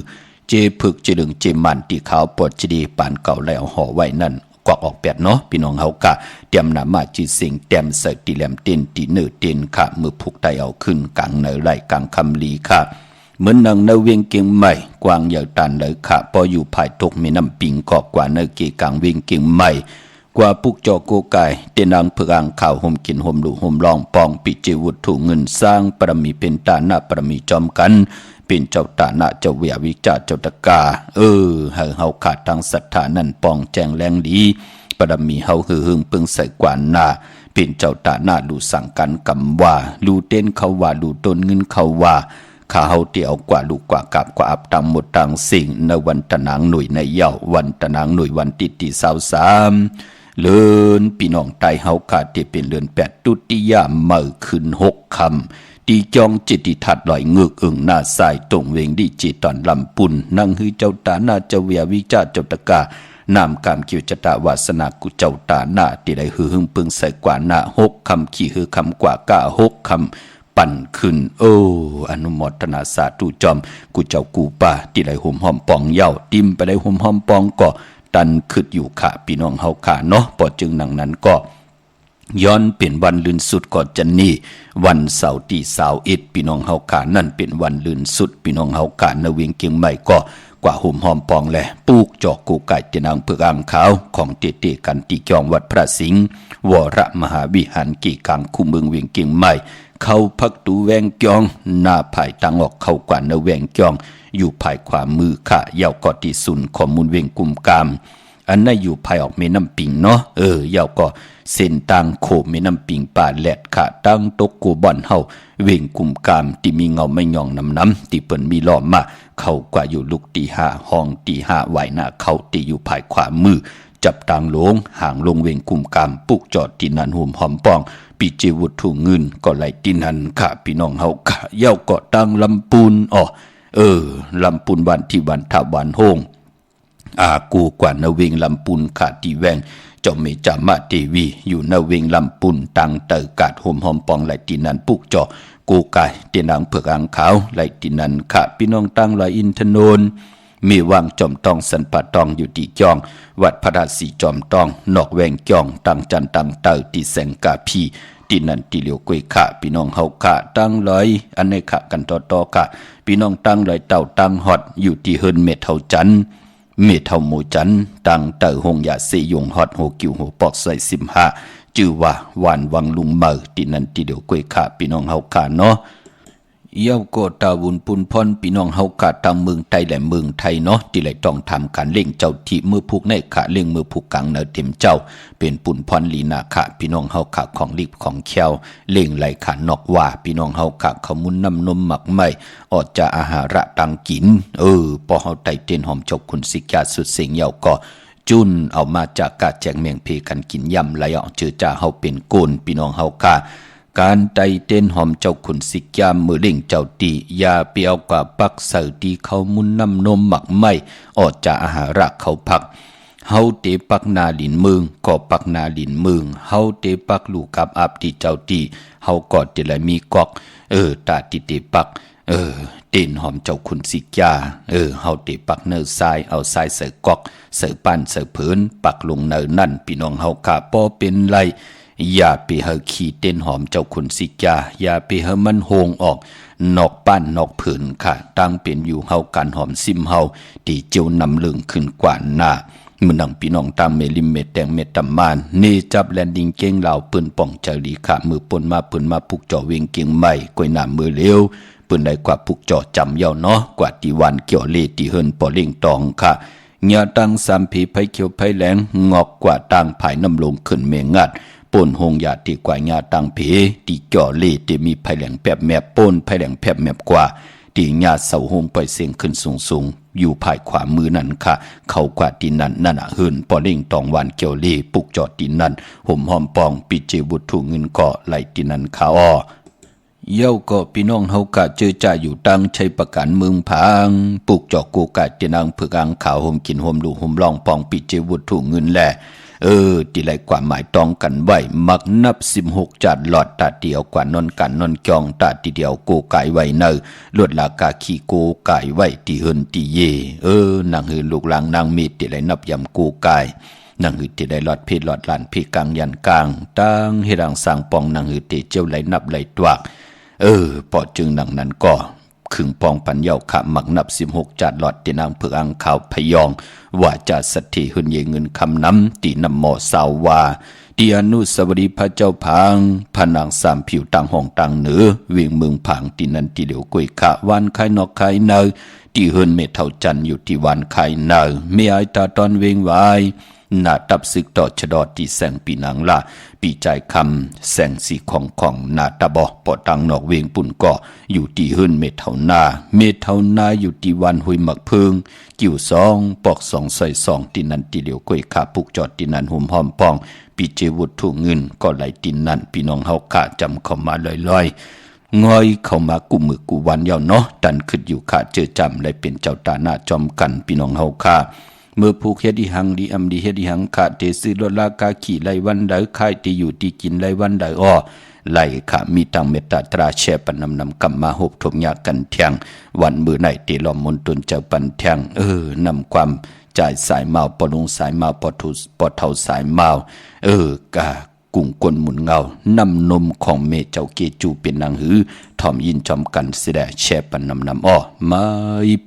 เจผึกเจเหลืองเจมันตีขาวปวดจีดีปานเก่าแล้วห่อไว้นั่นกวักออกแปดเนาะพี่น้องเฮากะเตรียมนามาจีสิงเตรียมใส่ตีแหลมเต้นตีเนื้อเต้นค่ะมือผูกไตเอาขึ้นกลางเนื้อไหลกลางคำลีค่ะเหมือนนางเนื้อเวียงเก่งใหม่กวางใหญ่ตันเลยค่ะพออยู่ภายตกมีน้ำปิงกอกว่าเนื้อเกกลางเวียงเก่งใหม่กว่าปุกจอโกไก่เตนางเพื่ออ่างข่าวห่มกินห่มดูห่มลองปองปิเจวุฒุเงินสร้างปรมีเป็นตาหน้าปรมีจอมกันเป็นเจ้าตาหน้าเจ้าเวียวิจาเจ้าตะกาเฮาขาดทางศรัทธานั่นปองแจงแรงดีปรมีเฮาหือหึงปึงใส่กว่าหน้าเป็นเจ้าตาหน้าดูสั่งกันกำว่าดูเต้นเขาว่าดูต้นเงินเขาว่าข้าเฮาเตียวกว่าลูกกว่ากับกว่าอับตามหมดต่างสิ่งในวันตะนางหน่วยในเย้าวันตะนางหน่วยวันติ23เลือนพี่น้องไตเฮาขาดที่เป็นเลือน8ตุติยามเมื่อคืน6คำตีจองจิตติทัดลอยเงือกอึ่งหน้าสายตรงเวงดิจิตอนลำปุ่นนั่งฮือเจ้าตาหน้าเจ้าเวียวิจาเจ้าตะกานามกามคิวจตาวาสนากุเจ้าตาหน้าที่ได้หือหึงปึงใส่กว่าหน้า6คำขี่หือคำกว่ากะ6คำปั่นขึ้นอนุโมทนาสาธุจอมกูเจ้ากูป่าที่ได้ห่มหอมปองเย้าติมไปได้ห่มหอมปองก็ตันขึ้นอยู่ค่ะพี่น้องเฮาค่ะเนาะพอจึงหนังนั้นก็ย้อนเป็นวันลื่นสุดก่อนจันนี่วันเสาร์ที่21พี่น้องเฮาค่ะนั่นเป็นวันลื่นสุดพี่น้องเฮาค่ะในเวียงเกียงใหม่ก็ กว่าหุ่มหอมปองแหละปูกจอกกูไก่เตนางเผือกอ่างขาวของเตกันตีจองวัดพระสิงห์วรมหาวิหารกี่กังคู่เมืองเวียงเกียงใหม่เข้าพักตูแวงจองหน้าภายตังออกเข้ากว่าเนแวงจองอยู่ภายขวามือค่ะเยาวกอติสุนข้อมูลเวียงกุมกามอันนั้นอยู่ภายออกเมน้ำปิงเนาะเยาวก็เส้นตังโคเมน้ำปิงป่าแหลดค่ะตั้งตกกูบ่อนเฮาเวียงกุมกามที่มีเงาไม่ยองน้ำที่เปิ้นมีล้อมมาเข้ากว่าอยู่ลุกตีห้าห้องตีห้าไหวหน้าเข้าตีอยู่ภายขวามือจับตังลงห่างลงเวียงกุมกามปุกจอดที่นันหุ่มหอมปองปีเจวุฒถุเงินก็ไหลที่นันค่ะพี่น้องเฮาค่ะเย้าก็ตั้งลำปูนลำปูนวันที่วันทวันโฮงกูกว่านาเวงลำปูนขาดที่แวงเจ้าเมจามาเทวีอยู่นาเวงลำปูนตังเตอกาดห่มหอมปองไหลที่นันปุกจอกูกายเตียนางเผือกอ่างขาวไหลที่นันค่ะพี่น้องตั้งลอยอินทนนท์มีวางจอมตองสันปะตองอยู่ที่จองวัดพระราศีจอมตองนอกแวงจองตังจันตังเตอที่แสงกาพีที่นั่นที่เหลียวกวยขะพี่น้องเฮาขะตั้งลอยอันในขะกันต่อขะพี่น้องตั้งลอยเต่าตั้งฮอดอยู่ที่เฮินเมทเฮาจันเมทเฮาหมู่จันตั้งเต่าหงยาเสยงฮอดโหกิวโหปอกใส่15ชื่อว่าวานวังลุงเมอที่นั่นที่เหลียวกวยขะพี่น้องเฮาขะเนาะเย้าก็ตาวุนปุนพรพี่น้องเฮากะทางเมืองไทยและเมืองไทยเนาะที่ไหลต้องทำการเล่งเจ้าที่มือผูกในขะเล่งมือผูกกังเนเต็มเจ้าเป็นปุนพรลีนาขะพี่น้องเฮาขะของลิบของแควเล่งไหลขะนอกว่าพี่น้องเฮาขะขมุนน้ำนมหมักไหมออดจะอาหาระตังกินพอเฮาไตเต้นหอมจบคุณสิกาสุดเสียงเย้าก็จุนเอามาจากกาแจงเมียงเพกันกินยำไหลออกเจอจ่าเฮาเป็นโกนพี่น้องเฮากะการไตเต้นหอมเจ้าขุนสิกยามมือเล่งเจ้าตียาเปียวกว่าปักเสาตีเขามุนน้ำนมหมักไม่ออดจากอาหาระเขาพักเฮาเตปักนาลินเมืองก็ปักนาลินเมืองเฮาเตปักลูกกับอับตีเจ้าตีเฮากอดเตละมีกอกตาติเตปักเต้นหอมเจ้าขุนสิกยาเฮาเตปักเนื้อทรายเอาทรายใส่กอกใส่ปั้นใส่เผืนปักลงเนื้อนั่นพี่น้องเฮาขาป้อเป็นไรอย่าไปเฮาขี้เต้นหอมเจ้าขุนสิกาอย่าไปเฮามันโฮงออกนอกป้านนอกผืนค่ะตั้งเป็นอยู่เฮาการหอมซิมเฮาที่เจียวนำเลืองขึ้นกว่าหน้ามือนังพี่น้องตามเมลิมเมตแตงเมตตามานเนจับแลนดิงเก่งเหล่าปืนป่องเจรีค่ะมือปนมาปืนมาปุกจ่อเวียงเกียงใหม่กวยหน้ามือเลี้ยวปืนได้กว่าปุกจ่อจำเย้าเนาะกว่าที่วันเกี่ยวเลที่เฮินปอเล่งตองค่ะญาตั้งสามผีไผเขียวไผแหลงงอกกว่าตั้งภายน้ำลงขึ้นเมงัดป่นหงยาตีกว่าญาตังเพตีจ่อเล่ตีมีภายแหลงแผบแมบป่นภายแหลงแผบแมบกว่าตีญาเสาหงไปเสียงขึ้นสูงอยู่ภายขวามือนั่นค่ะเข้ากว่าตีนั่นนั่นเฮินปอเล่งตองวันเกี่ยวเล่ปุกจอดตีนั่นห่มหอมปองปีเจบุตรถูกเงินเกาะไหลตีนั่นขาอ้อเย้าก็พี่น้องเฮากะเจอจ่าอยู่ตั้งใช้ประกันเมืองพังปุกจอกกูกะตีนางเผือกอ่างขาวห่มกินห่มดูห่มลองปองปีเจบุตรถูกเงินแหละที่ไรความหมายต้องกันไว้มักนับ16จัดหลอดตาเดียวกว่านอนกันนอนจองตาทีเดียวโกไก่ไว้เนอลวดลากาขี้โกไก่ไว้ตีเฮินตีเยนางหือลูกหลางนางมีที่ไรนับยำโกไก่นางหือที่ไรหลอดเพศหลอดลานเพกลางยันกลางตั้งให้รังสางปองนางหือเตเจ้าไรนับไรตวักพอจึงนางนั้นก็ขึงปองปัญญาขะหมักนับ16จัดหลอดตีนางเผือกอ่างขาวพยองว่าจะสัตถิหุนเยเงินคำน้ำตีนำหมอสาววาตีอนุสาวรีย์พระเจ้าพังพนางสามผิวต่างห้องต่างเหนือเวียงเมืองผังตีนันตีเหลียวกุยขะวันไข่นอกไข่เนยตีเฮินเมเท่าจันอยู่ที่วันไข่เนยเมียไอตาตอนเวงไว้หน้าตับศึกต่อชดอที่แสงปีนังละปีใจคำแสงสีของหน้าตาบอปอตังนอกเวียงปุ่นก่ออยู่ที่เฮินเมเท่านาอยู่ที่วันหุยหมักเพิงกิ่วซองปอก2ใส่2ที่นันตีเหลียวกุยขาปุกจอดที่นันหุ่มหอมปองปีเจวุฒถูกเงินก็ไหลตินนั่นพี่น้องเฮาขาจำเข้ามาลอยงอยเข้ามากุมือกุวันยาวเนาะดันขึ้นอยู่ขาเจอจำเลยเป็นเจ้าตาหน้าจอมกันพี่น้องเฮาขาเมื่อผูกเฮ็ดอีหังดีอำดีเฮ็ดอีหังขาเตซื้อรถลากาขี่ไล่วันใดค่ายที่อยู่ที่กินไล่วันใดอ้อไล่ขามีตังเมตตาตราแช่ปันนำกำมาหบถมยากันเที่ยงวันมือไหนตีลอมมนตุนเจ้าปันเที่ยงนำความจ่ายสายเมาปอลงสายเมาปอทุปอเท่าสายเมากะกุ้งกลหมุนเงานำนมของเมเจ้าเกจูเป็นนางหือทอมยินจอมกันเสดแช่ปันนำอ้อไม้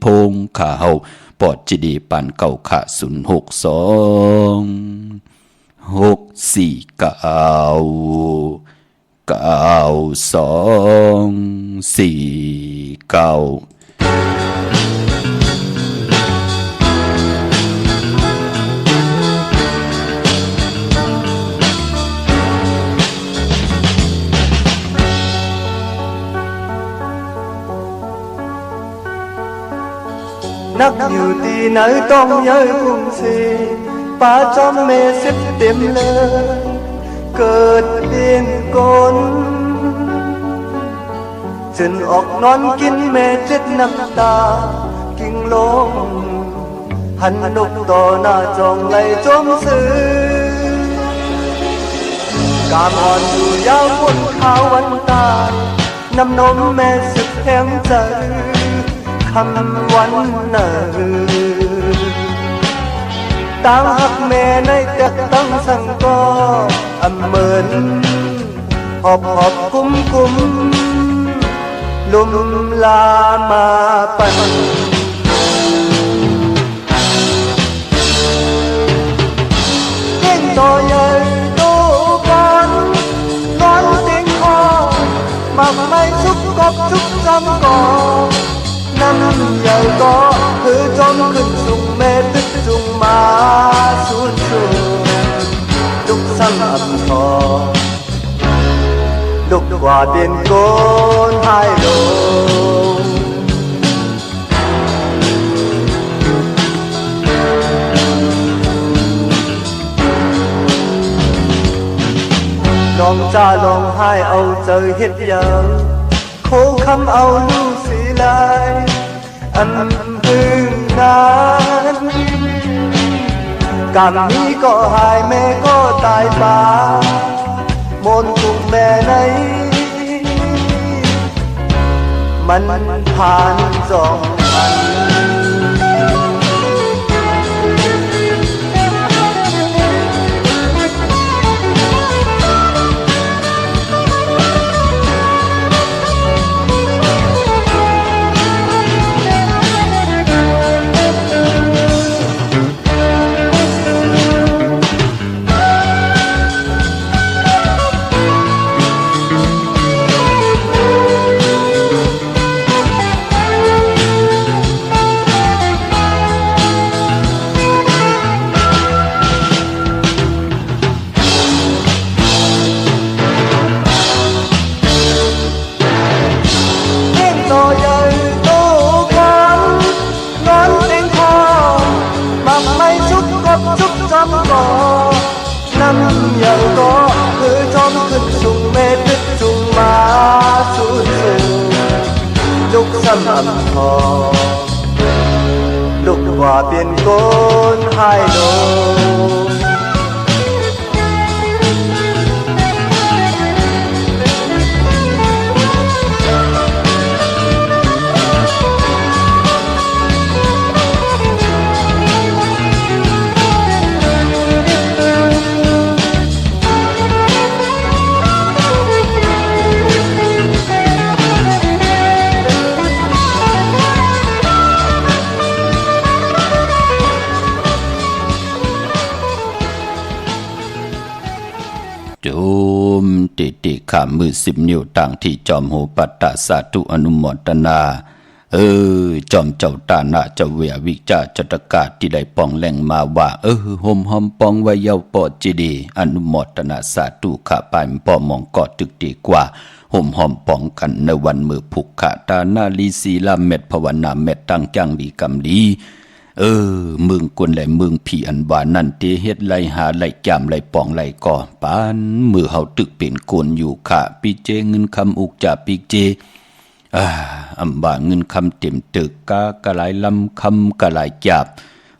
พงขาเฮา ปอดจิดีปานเก่าขะ062-649-9249นักอยู่ที่ไหนต้องย้ายกรุงศรีป่าจอมเมสิบเต็มเลยเกิดเป็นคนจนออกนอนกินเมเจ็ดน้ำตากิ่งลงหันนกต่อหน้าจองไหลจมซื้อกามอ่อนอยู่ยาวบนขาววันตาน้ำนมแม่สุดแห้งใจคำวันเนอตั้งหักแม่ในแต่ตั้งสังก็อำเหมือนหอบกุ้มลุมลามาปันเก่งต่อใหญ่โตกันนอนเตียงคอมักไม่ชุกกบชุกจำก่อน้ำใหญ่ก็คือจมขึ้นสูงเมตึกจุงมาสูญลุกซ้ำอับทอลุกกว่าเด่นโกนหายลงน้องจ้าลองให้เอาเจอเฮ็ดยังโค้งคำเอาลูกสีลายอันพึ่งนั้นกรรมนี้ก็หายแม่ก็ตายป่ามนตุงแม่ไหนมันผ่าน2 วันน้ำใหญ่ก็คือจอมขึ้นสูงเมตึกจุงมาสูญลุกซ้ำอับทอลุกว่าเปลี่ยนโกนหายลงติขามือ10 นิ้วต่างที่จอมโหปัตตาสาธุอนุโมทนาจอมเจ้าตาหน้าเจ้าเวียวิจาจตกาศที่ได้ปองแหล่งมาว่าห่มหอมปองไว้เยาปอจิดีอนุโมทนาสาธุข้าปายปอมองกอดตึกดีกว่าห่มหอมปองกันในวันมือผูกขาตาหน้าลีศีลาเม็ดภาวนาเม็ดตั้งจังดีกำลีมึงกวนไหลมึงผีอันว่านั่นเตเฮ็ดไหลหาไหลจามไหลปองไหลก่อปานมือเฮาตึกเป็นกวนอยู่ค่ะปีเจเงินคำอุกจ่าปีเจอำบ่าเงินคำเต็มตึกกะหลายลำคำกะหลายจับ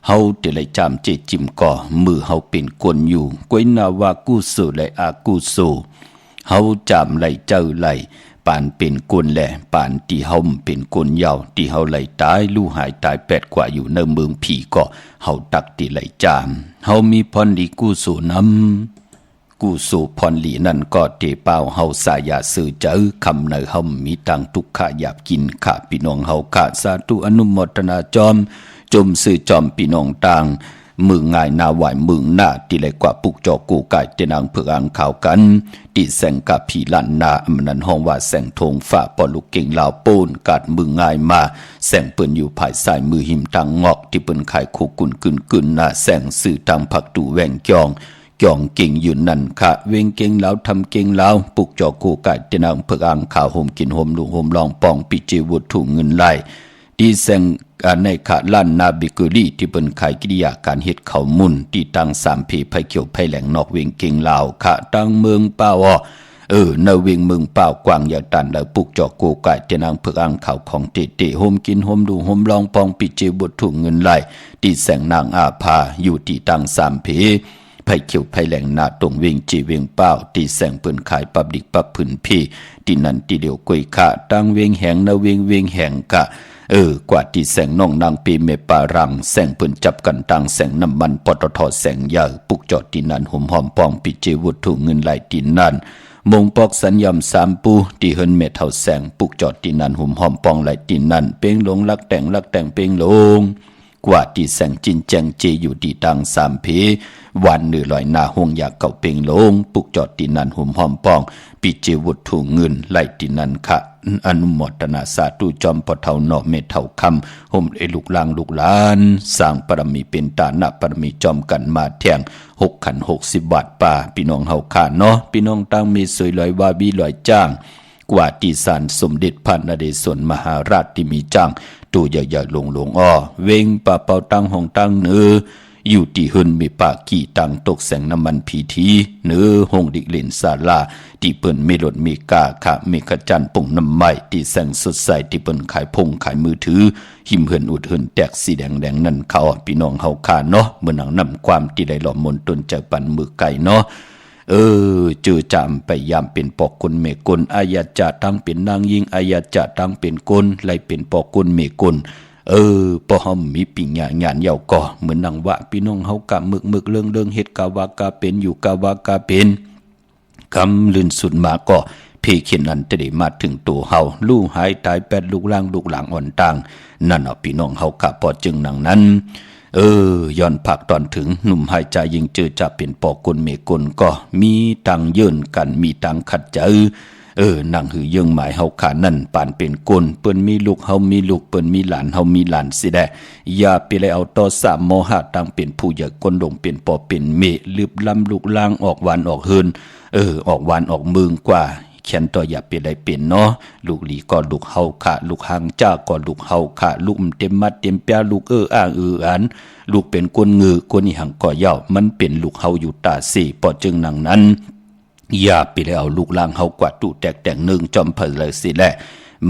เฮาเตไหลจามเจจิมก่อมือเฮาเป็นกวนอยู่กวยนาวากุโสไหลอากุโสเฮาจามไหลเจ้าไหลปานเป็นกวนแหล่ปานที่เฮาเป็นกวนยาวที่เฮาไหลตายลู่หายตาย8 กว่าอยู่ในเมืองผีก็เฮาตักที่ไหลจามเฮามีพรดีกุโสนำกุโสพรหลีนั่นก็เตเป้าเฮาสายาสื่อเจอคำในเฮามีตังทุกขะหยาบกินข้าพี่น้องเฮาข้าสาธุอนุโมทนาจอม จมสื่อจอมพี่น้องต่างมือง่ายนาไหวมือหน้าที่ไหลกว่าปุกจอกูไก่เตนางเผือกอ่างข่าวกันติแสงกับผีลันนามันนั้นห้องว่าแสงทงฝ่าปอลูกเก่งลาวปูนกัดมือง่ายมาแสงเปิ้นอยู่ภายใต้มือหิมตังงอกที่เปิ้นขายคู่กุนกึนนาแสงสื่อทางผักตูแหวงจองเก่งอยู่นั่นค่ะเวงเก่งแล้วทำเก่งแล้วปุกจอกูไก่เตนางเผือกอ่างข่าวห่มกินห่มลุงห่มลองปองปิเจวุฒถุงเงินไหลดีแสงในขาล้านนาบิกุลีที่เป็นขายกิริยาการเฮ็ดเขามุนที่ตั้ง3ผีไผเขียวไผแหลงนอกเวียงเก่งลาวค่ะตั้งเมืองเป้าในเวียงเมืองเป้ากว้างยาวตันแล้วปุกจอกโกไก่เตนางเผือกอ่างเขาของเตโฮมกินโฮมดูโฮมลองปองปิเจบทถุงเงินไหลที่แสงนางอาภาอยู่ที่ตั้ง3ผีไผเขียวไผแหลงนาตรงเวียงจีเวียงเป้าที่แสงเปิ้นขายปับดิกปับพื้นพี่ที่นั่นที่เดียวกวยค่ะตั้งเวียงแหงนาเวียงแหงค่ะกว่าที่แสงน้องนางปีเมปารังแสงเปิ้นจับกันตังแสงน้ำมันปตทแสงยาปุกจอดที่นั่นหอมปองปิเจวุฒถุเงินไหลที่นั่นมงปอกสัญญำ3ปูที่เฮินเมเท่าแสงปุกจอดที่นั่นหอมปองไหลที่นั่นเป้งหลงลักแต่งเป้งหลงกว่าที่แสงจินแจงเจอยู่ที่ตัง3เพวันเหนือลอยหน้าห้องยาเก่าเป้งหลงปุกจอดที่นั่นหอมปองปิเจวุฒถุเงินไหลที่นั่นค่ะอนุโมทนาสาธุจอมปะเทาเนาะเมเท่าคำห่มลูกลางลูกหลานสร้างปรมีเป็นตานะปรมีจอมกันมาแทง6ขัน60 บาทป่าพี่น้องเฮาขาเนาะพี่น้องตั้งมีสวยลอยวาบีลอยจ้างกว่าที่ศาลสมเด็จพระนเรศวรมหาราชที่มีจ้างตัวใหญ่ๆลงอ้อเวงป่าเป่าตั้งห้องตั้งเนื้ออยู่ที่หึนมีปากกี่ตังตกแสงน้ำมันพีทีเนื้อห้องดิกเล่นศาลาที่เปิ้นมีรถมีกาค่ะมีขจันปุ่งน้ำไม้ที่แสงสดใสที่เปิ้นขายพงขายมือถือหิมเหินอุดเหินแตกสีแดงนั่นเขาพี่น้องเฮาขาเนาะเมื่อหนังนำความที่ได้หล่อมนตนใจปันมือไก่เนาะเจอจามไปยามเป็นปอกคนเมกลอายาจะตั้งเป็นนางยิงอายาจะตั้งเป็นกลไล่เป็นปอกคนเมกลพอเฮามีปิญญาญาณเยาวก่อเหมือนนังวะพี่น้องเฮากะมึกเรื่องเฮ็ดกะวากะเป็นอยู่กะวากะเป็นคำลื่นสุดมาก็เพเขียนนั้นจะได้มาถึงตัวเฮาลูกหายตาย8ลูกล่างลูกหลังอ่อนต่างนั่นพี่น้องเฮากะพอจึงนังนั้นย้อนผักตอนถึงหนุ่มหายใจยิงเจอจะเป็นปอกลเมกลก็มีตังเยินกันมีตังขัดใจนั่งหือยังหมายเฮาขานั่นปานเป็นกลเปิ้นมีลูกเฮามีลูกเปิ้นมีหลานเฮามีหลานสิได้อย่าไปเลยเอาต่อ3โมหะตังเป็นผู้ใหญ่กลลงเป็นปอเป็นเมลืบลำลูกล่างออกหวานออกเฮินออกหวานออกมึงกว่าแขนต่ออย่าเป็นได้เป็นเนาะลูกหลีก็ลูกเฮาขาลูกหางจ้าก็ลูกเฮาขาลูกเต็มมัดเต็มแป้ลูกอ้างอันลูกเป็นกลงือกลอีหังก็เย่ามันเป็นลูกเฮาอยู่ตาสี่ปอจึงนังนั้นอย่าไปเลยเอาลูกลางเฮากว่าตู้แตกแต่งหนึ่งจอมเพลเลยสิแหละ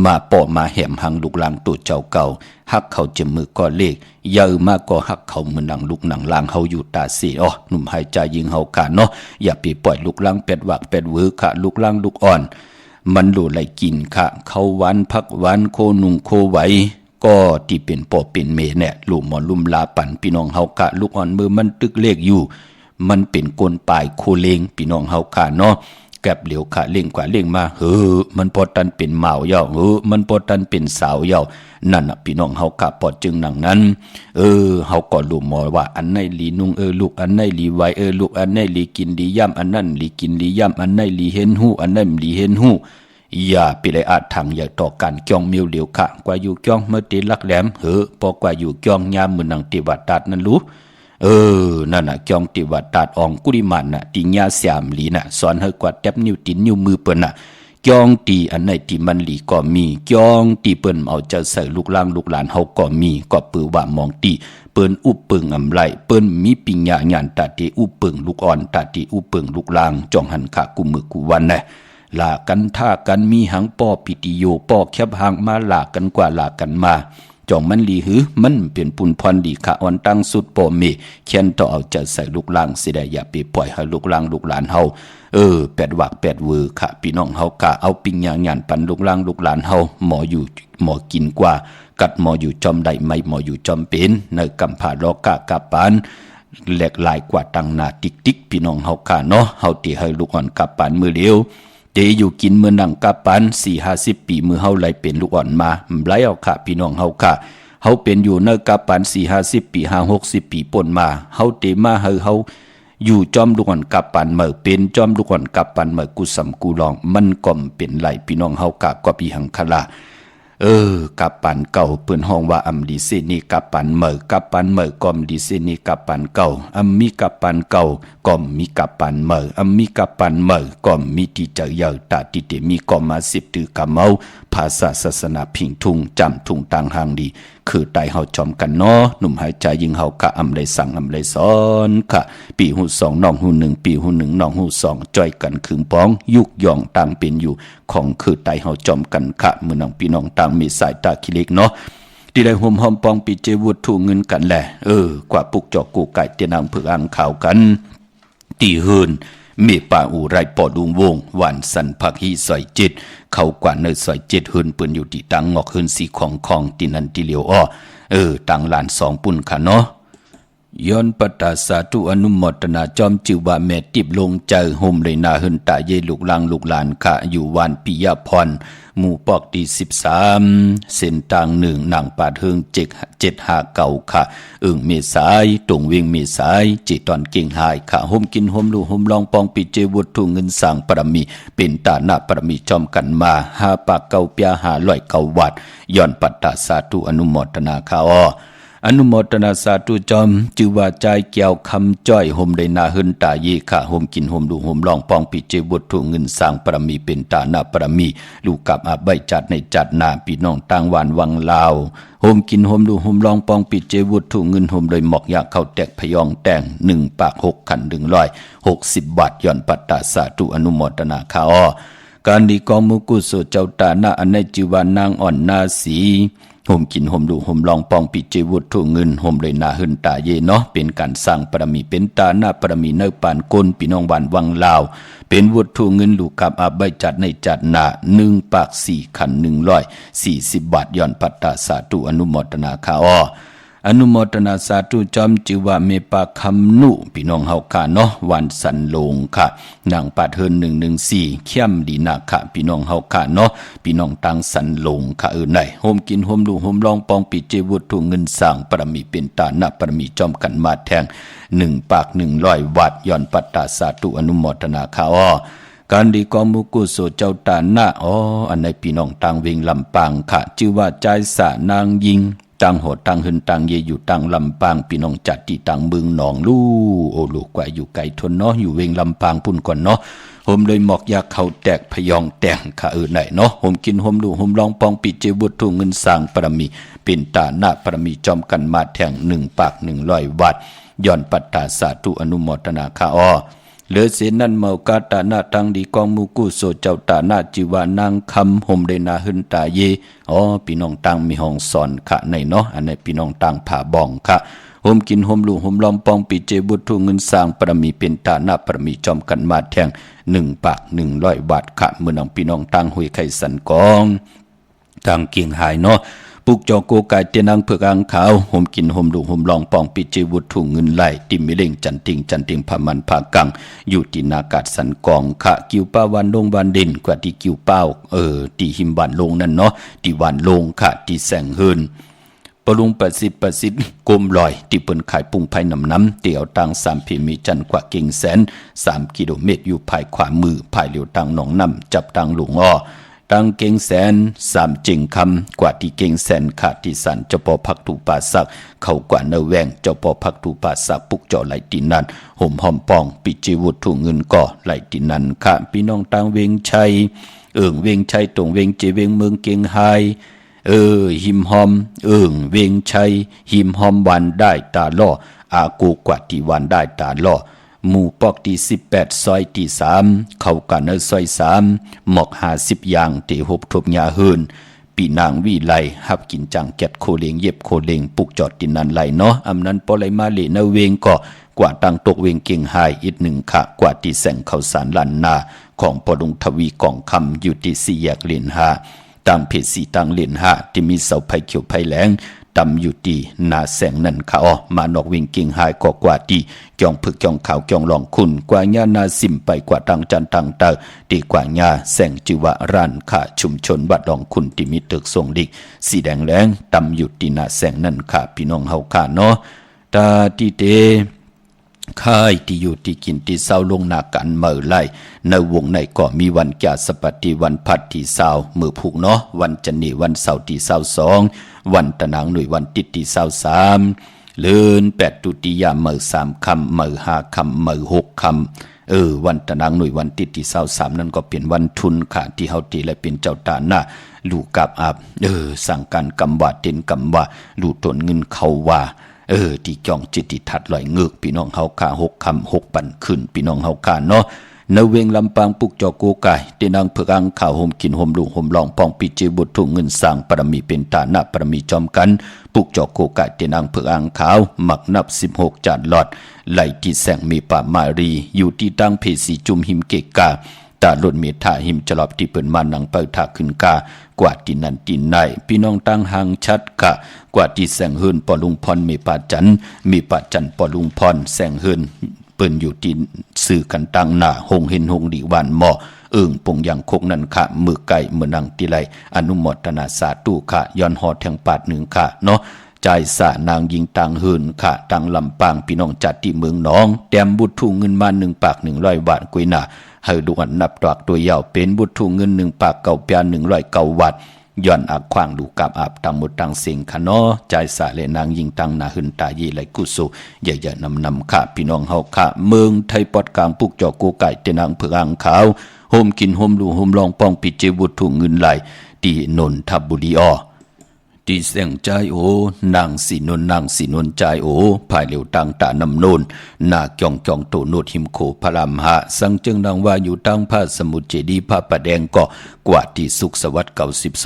มาปอมาแหมหังลูกลางตัวเจ้าเก่าฮักเขาจะมือก็เลขเยอะมากก็ฮักเขาเหมือนหนังลูกหนังลางเฮาอยู่ตาสีหนุ่มหายใจยิงเฮาขาเนาะอย่าไปปล่อยลูกลางเป็ดวักเป็ดเวอค่ะลูกลางลูกอ่อนมันโดนไล่กินค่ะเขาหวานพักหวานโคนุ่งโคไหวก็ที่เป็นปอเป็นเมเนี่ยลูกหมอนลุ่มลาปั่นพี่น้องเฮากะลูกอ่อนมือมันตึกเลขอยู่มันเป็นกลปลายโคเลงพี่น้องเฮาขาเนาะแก็บเหลียวขาเล่งกว่าเล่งมามันพอตันเป็นเหมาเย่ามันพอตันเป็นสาวเย่านั่นน่ะพี่น้องเฮาขาพอจึงหนังนั้นเฮาก็รู้หมอว่าอันไหนลีนุ่งลูกอันไหนลีไว้ลูกอันไหนลีกินลีย่ำอันนั้นลีกินลีย่ำอันไหนลีเห็นหูอันนั้นลีเห็นหูอย่าไปเลยอาจทางอย่าต่อกันจ้องเมียวเหลียวค่ะกว่าอยู่จ้องเมื่อตีลักแหลมพอกว่าอยู่จ้องยามมือนังติวัดตัดนั่นรู้นั่นน่ะจองติวัดตัดอองกุริมันน่ะติญาสามลีน่ะสอนให้กว่าแท็บนิ้วตีนนิ้วมือเปิ้นน่ะจองตีอันไหนที่มันหลีก็มีจองตีเปิ้นเอาจะใส่ลูกล่างลูกหลานเฮาก็มีก็ปือว่ามองตีเปิ้นอุปเปิงอำไรเปิ้นมีปิญญาญาณตาติอุปเปิงลูกอ่อนตาติอุปเปิงลูกล่างจองหันขากุมือกุวันน่ะลากันท่ากันมีหังป้อปิติโยป้อแคบหางมาลากันกว่าลากันมาจองมันลีหือมันเป็นปุนพรดีค่ะอ่อนตั้งสุดปอเมเขียนต่อเอาใจใส่ลูกล่างสิได้อย่าไปปล่อยให้ลูกล่างลูกหลานเฮา8วัก8เวอค่ะพี่น้องเฮากะเอาปิญญาญาณปันลูกล่างลูกหลานเฮาหมออยู่หมอกินกว่ากัดหมออยู่จอมได้ไม่หมออยู่จอมเป็นในกำพาลอกะกะปานแหลกหลายกว่าตังนาติ๊กพี่น้องเฮากะเนาะเฮาที่ให้ลูกอ่อนกะปานมือเดียวเตอยู่กินเมื่อนังกะปัน 4-50 ปีมือเฮาไหลเป็นลูกอ่อนมาไหลเอาค่ะพี่น้องเฮาค่ะ เฮาเป็นอยู่เนกะปัน4-50 ปี5-60 ปีป่นมาเฮาเตมาเฮาอยู่จอมดุก่อนกับปันเหมอเป็นจอมดุก่อนกับปันเหมอกุสำกูลองมันก่อมเป็นไหลพี่น้องเฮากะกว่าปีหังคลากับปันเก่าเปิ้นห้องว่าอำดีเซนี่กับปันเหมอกับปันเหมอกอมดีเซนี่กับปันเก่าอำมีกับปันเก่ากอมมีกับปันเหมออำมีกับปันเหมอกอมมีที่เจอเยาตาติเตมีกอมมา10ตือกะเมาภาษาศาสนาพิงทุงจำทุงต่างหางดีคือไตเฮาจอมกันเนาะหนุ่มหายใจยิงเฮากะอำได้สั่งอำได้สอนค่ะปีหู2น้องหู1ปีหู1น้องหู2จ้อยกันคืนป้องยุกย่องต่างเป็นอยู่ของคือไตเฮาจอมกันค่ะมื้อน้องพี่น้องต่างมีสายตาคิเล็กเนาะที่ได้ห่มหอมปองปีเจวุฒถูเงินกันแหละกว่าปุกจอกกูไก่เตียนางเผือกอ่างข่าวกันตีเฮินเมป่าอูไรปอดุงวงหวานสันผักฮีซอยจิตเขากว่าเนยซอยจิตเฮินปืนอยู่ที่ตังงอกเฮินสีของตินันติเหลียวตังหลาน2ปุ่นค่ะเนาะย้อนปตาสาธุอนุโมทนาจอมจิวว่าแม่ติบลงใจห่มเลยนาเฮินตาเยลูกหลานค่ะอยู่วานปิยพรหมู่ปอกที่13เส้นทาง1นางปาดเฮิง759ค่ะเมษายตรงเวงเมษายจิตอนเก่งหายค่ะห่มกินห่มลูห่มลองปองปิเจวุฒถูเงินสร้างปรมีเป็นตาหน้าปรมีจอมกันมา5ปากเก่าเปีย509วัดย้อนปตาสาธุอนุโมทนาค่ะอนุโมทนาสาธุจอมจือว่าใจแก้วคำจ้อยห่มได้นาเฮินตาเยค่ะห่มกินห่มดูห่มลองปองปิเจบุตรถูเงินสร้างปรมีเป็นตาหน้าปรมีลูกกับอาใบจัดในจัดนาพี่น้องต่างหวานวังลาวห่มกินห่มดูห่มลองปองปิเจบุตรถูเงินห่มโดยหมอกอยากเข้าแตกพยองแต่ง1ปาก6ขัน160บาทย้อนปัตตาสาธุอนุโมทนาค่ะการดีกองมุกุโสเจ้าตาหน้าอันในจิวานางอ่อนนาสีห่มกินห่มดูห่มลองปองปิเจวุฒถูเงินห่มเลยนาหึนตาเยเนาะเป็นการสร้างปรมีเป็นตาหน้าปรมีเนปานก้นพี่น้องบ้านวังลาวเป็นวุฒถูเงินลูกกับอาใบจัดในจัดหน้า1ปาก4ขัน140บาทย้อนปัตตาสาธุอนุโมทนาค่ะอนุโมทนาสาธุจอมจิว่าเมปาคำนุพี่น้องเฮาค่ะเนาะวันสันลงค่ะนางปาดเฮิน114เข้มดีนาค่ะพี่น้องเฮาค่ะเนาะพี่น้องตังสันลงค่ะไหนโฮมกินโฮมดูโฮมลองปองปิเจวุฒถูเงินสร้างปรมีเป็นตาหน้าปรมีจอมกันมาแทง1ปาก100วัดย้อนปัตตาสาธุอนุโมทนาค่ะการดีกองมุกุโสเจ้าตาหน้าอันในพี่น้องตังเวงลำปางค่ะชื่อว่าใจสานางยิงตังโหดตังหึนตังเยอยู่ตังลำปางพี่น้องจัดที่ตังเมืองหนองลู่ลูกกว่าอยู่ไกลทนเนาะอยู่เวงลำปางพุ่นก่อนเนาะผมเลยหมอกยาเขาแตกพยองแตงค่ะไหนเนาะผมกินผมดูผมลองปองปิเจบุตรถูเงินสร้างปรมีเป็นตาหน้าปรมีจอมกันมาแทง1ปาก100วัดย้อนปัตตาสาธุอนุโมทนาค่ะเหลือเสนันเมากาตาหน้าตังดีกองมุกุโสเจ้าตาหน้าจิวานางคำห่มได้นาหึนตาเยพี่น้องตังมีห้องสอนค่ะในเนาะอันในพี่น้องตังผ่าบองค่ะห่มกินห่มลูห่มลอมปองปิเจบุตรถูเงินสร้างปรมีเป็นตาหน้าปรมีจอมกันมาแทง1ปาก100บาทค่ะเมื่อน้องพี่น้องตังหุยไข่สันกองตังเกียงหายเนาะปุกจอโกกายเตนังเผือกอ่างขาวห่มกินห่มดูห่มลองปองปิเจวุฒถูเงินไหลติมิเล่งจันติงพามันพากังอยู่ที่นากาศสันกองค่ะกิวป้าวันลงวันเด่นกว่าที่กิวเป้าที่หิมวันลงนั่นเนาะที่วันลงค่ะที่แสงเฮินปรุง80กลมลอยที่เปิ้นขายปุ้งไผ่น้ำเตี่ยวตัง3พิมีจันกว่าเก่งแสน3กิโลเมตรอยู่ภายขวามือภายเหลียวตังหนองน้ำจับตังหลวงตังเก่งแสน3จิงคำกว่าที่เก่งแสนขาดที่สันเจ้าปอพักถูป่าสักเขากว่าเนแวงเจ้าปอพักถูป่าสักปุกจ่อไหลตินันห่มหอมปองปิจิวุฒถูเงินก่อไหลตินันค่ะพี่น้องตังเวงชัยเวงชัยตรงเวงเจเวงเมืองเก่งไฮหิมหอมเวงชัยหิมหอมวันได้ตาล่ออากูกว่าที่วันได้ตาล่อหมู่ปอกที่18ซอยที่3เข้ากันในซอย3หมอก50อย่างที่หบทบยาเฮินปีนางวิไลหับกินจังแกดโคเลงเย็บโคเลงปุกจอดตินันไหลเนาะอำนั้นปอไหลมาเลนเวงก็กว่าตังตกเวงเก่งหายอีก1ค่ะกว่าที่แสงเข้าสารลันนาของปอดงทวีกองคำอยู่ที่4แยกเลน5ตามเพจ4ตังเลน5ที่มีเสาไผ่เขียวไผ่แหลง ตำอยู่ตีนาแสงนั่นค่ะอ๋อมานอกวิ่งกิ่งหายก็กว่าตีจองผึกจองขาวจองหลองคุณกว่าญานาซิมไปกว่าตังจันตังเตอตีกว่าญาแสงจิวะร้านค่ะชุมชนวัดหลองคุณที่มีตึกทรงดิกสีแดงแรงตำอยู่ตีนาแสงนั่นค่ะพี่น้องเฮาค่ะเนาะตาตีเตค่ายที่อยู่ที่กินที่เศร้าลงนากันเมื่อไรในวงในก็มีวันแก่สปฏิวันพัดที่เศร้ามือผูกเนาะวันจันนีวันเสาร์ที่เศร้า2วันตะนางหน่วยวันติดที่เศร้า3เลื่อน8ตุติยาเมื่อ3คำเมื่อ5คำเมื่อ6คำวันตะนางหน่วยวันติดที่เศร้า3นั่นก็เป็นวันทุนค่ะที่เฮาตีและเป็นเจ้าตาหน้าลูกกับอาบสั่งการกำว่าเต็นกำว่าลูกตนเงินเขาว่าที่จองจิตติทัดลอยเงือกพี่น้องเฮาค่า6คำ6ปันขึ้นพี่น้องเฮาค่าเนาะในเวงลำปางปุกจอโกไก่ที่นางเผือกอังข่าวห่มกินห่มลุงห่มลองปองปิจิบุตรถุงเงินสร้างปรมีเป็นฐานะปรมีจอมกันปุกจอโกไก่ที่นางเผือกอังขาวหมักนับ16จานหลอดไหลที่แสงมีป่ามารีอยู่ที่ตั้งเพสีจุมหิมเกกาตาลุ่นเมธาหิมจลอบที่เปิ่นมานังเปิดถาขึ้นกากว่าที่นั่นที่ไหนพี่น้องตั้งหางชัดกะกว่าที่แสงเฮินปอลุงพรมีป่าจันมีป่าจันปอลุงพรแสงเฮินเปิ่นอยู่ที่สื่อกันตั้งหน้าหงเห็นหงดีหวานหม้อปงยังคกนันค่ะมือไก่เมื่อนังติไลอนุโมทนาสาธุค่ะย้อนหอแทงปาดหนึ่งค่ะเนาะใจสะนางยิงตังเฮินค่ะตังลำปางพี่น้องจัดที่เมืองน้องแต้มบุตรทุ่งเงินมา1 ปาก100 บาทกุยหน้าให้ดูอันนับตอกตัวยาวเป็นบุตรทุ่งเงิน1 ปากเก่าเปีย109 วัดย้อนอักขวางดูกับอาบตังหมดตังเสียงค่ะเนาะใจสะและนางยิงตังนาหึนตายีไหลกุสุอย่าๆนำค่ะพี่น้องเฮาค่ะเมืองไทยปอดกลางปุกจอโกไก่เตนางเผือกอังขาวโฮมกินโฮมดูโฮมลองป้องปิเจบุตรทุ่งเงินไหลที่นนทบุรีที่เสียงใจโอนางสีนนนางสีนนใจโอภายเหลียวตังตานำโนนนาจองจองโตโนดหิมโขพระรามหะสังจึงดังว่าอยู่ตั้งพระสมุทรเจดีย์พระประแดงก็กว่าที่สุขสวัสดิ์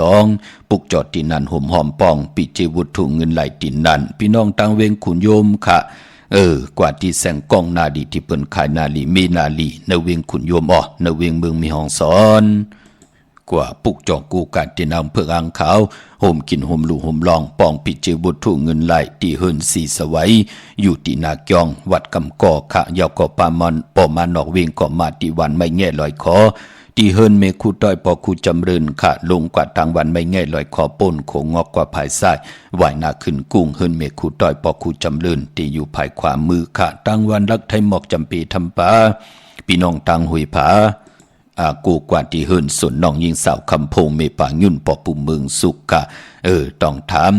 92ปุกจอดที่นันห่มหอมปองปิเจวุฒถุเงินไหลตินนันพี่น้องตังเวงขุนโยมค่ะกว่าที่แสงกองนาดีที่เปิ้นขายนาลีมีนาลีในเวงขุนโยมในเวงเมืองมีห้องสอนกว่าปุกจอกกูกัดที่นำเพื่ออังขาวห่มกินห่มลูห่มลองปองปิเจบุตรเงินไหลที่เฮินสีสวัยอยู่ที่นาเกียงวัดกำก่อขะยาวก่อปามอนปอมานอกเวงก่อมาที่วันไม่แง่ลอยคอที่เฮินเมคูต้อยปอคูจำเริญขะลงกว่าทางวันไม่แง่ลอยคอป่นโขงอกกว่าภายซ้ายไหวนาขึ้นกุ้งเฮินเมคูต้อยปอคูจำเริญที่อยู่ภายขวามือขะทางวันรักไทยหมอกจำปีทำปาพี่น้องทางหุยผากูกว่าที่เฮินส่วนน้องยิงสาวคำพงเมป่ายุ่นปอปุ่มเมืองสุกะต้องถาม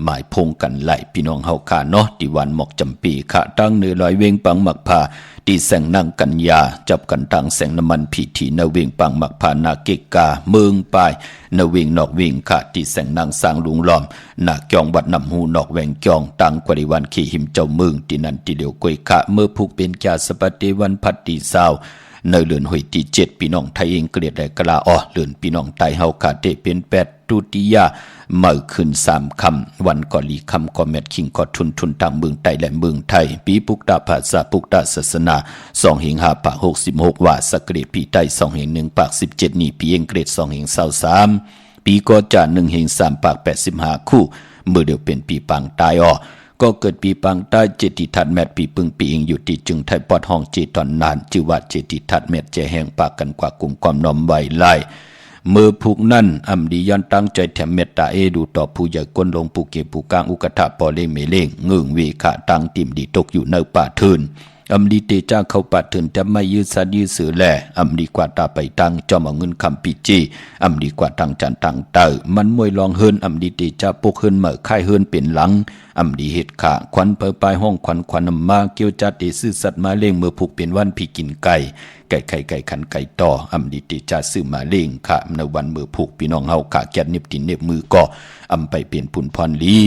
หมายพงกันไหลพี่น้องเฮาค่ะเนาะที่วันหมอกจำปีค่ะตั้งเนื้อลอยเวงปังหมักผาที่แสงนั่งกันยาจับกันตั้งแสงน้ำมันผีทีนเวงปังหมักผานาเกกาเมืองปายนเวงนอกเวงค่ะที่แสงนั่งสร้างลุงล้อมนาเกียงวัดนำหูนอกแวงจองตั้งกวริวันขี่หิมเจ้าเมืองที่นั่นที่เดียวกวยค่ะเมื่อผูกเป็นจาสปฏิวันพัดตีสาวในเลือนหอยที่7พี่น้องไทยเองเกลียดและกลาเลือนพี่น้องไทยเฮาขาดเตเป็น8ตุติยาเมื่อขึ้น3คำวันก่อลีคำก่อแมดคิงก่อทุนต่างเมืองไทยและเมืองไทยปีปุกตาภาษาปุกตาศาสนา2เหง5ปาก66ว่าสักเกรดปีไทย2เหง1ปาก17นี่ปีเองเกรด2เหง23ปีก็จะ1เหง3ปาก85คู่เมื่อเดียวเป็นปีปังตายก็เกิดปีปังใต้เจติทัดแมดปีปึงปีเองอยู่ที่จึงไทยปอดห้องเจตอนนานชื่อว่าเจติทัดแมดเจแห่งปากกันกว่ากลุ่มความนอมไว้ไล่เมื่อผูกนั่นอำดียันตั้งใจแถมเมตตาดูต่อผู้ใหญ่ก้นลงผู้เก็บผู้กลางอุกถาปอเลงเมเลงเงืองเวขะตั้งติ่มดีตกอยู่ในป่าเทินอำดีเตจ้าเข้าป่าเทินแต่ไม่ยืดสัดยืดเสือแหล่อำดีกว่าตาไปตั้งจอมเอาเงินคำปีจีอำดีกว่าตั้งจันตั้งเตอมันมวยลองเฮินอำดีเตจ้าปกเฮินเหมื่อค่ายเฮินเป็นหลังอำดีเฮ็ดขาควันเผยปลายห้องควันมาเกี่ยวจัดเตซื้อสัตว์มาเลี้ยงเมื่อผูกเป็นวันพี่กินไก่ไข่ขันไก่ต่ออำดีเตจ้าซื้อมาเลี้ยงค่ะในวันเมื่อผูกพี่น้องเฮาขาแกดเน็บตินเน็บมือก็อำไปเปลี่ยนปุ่นพรลี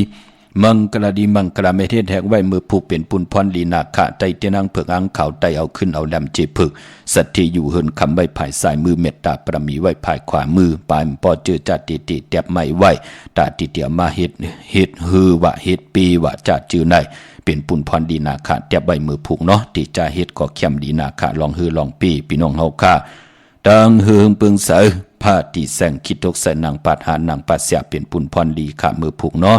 มังกรดีมังกรเมเทศแหกไว้มือผูกเป็นปุนพรลีนาคะใจเตนังเผือกอังขาวไตเอาขึ้นเอาแหลมเจผึกสัตที่อยู่เฮินคำไว้ภายซ้ายมือเมตตาประมีไว้ภายขวามือปลายปอเจอจัดติติแตบไม่ไว้ตาติเตียมาเฮ็ดฮือวะเฮ็ดปีวะจัดจือในเป็นปุนพรดีนาคะแตบไว้มือผูกเนาะที่จะเฮ็ดก็เข้มดีนาคะลองฮือลองปีพี่น้องเฮาค่ะดังเฮืองปึงเสอผ้าที่แสงคิดตกใส่นางปัดหานางปัดเสียเป็นปุนพรดีค่ะมือผูกเนาะ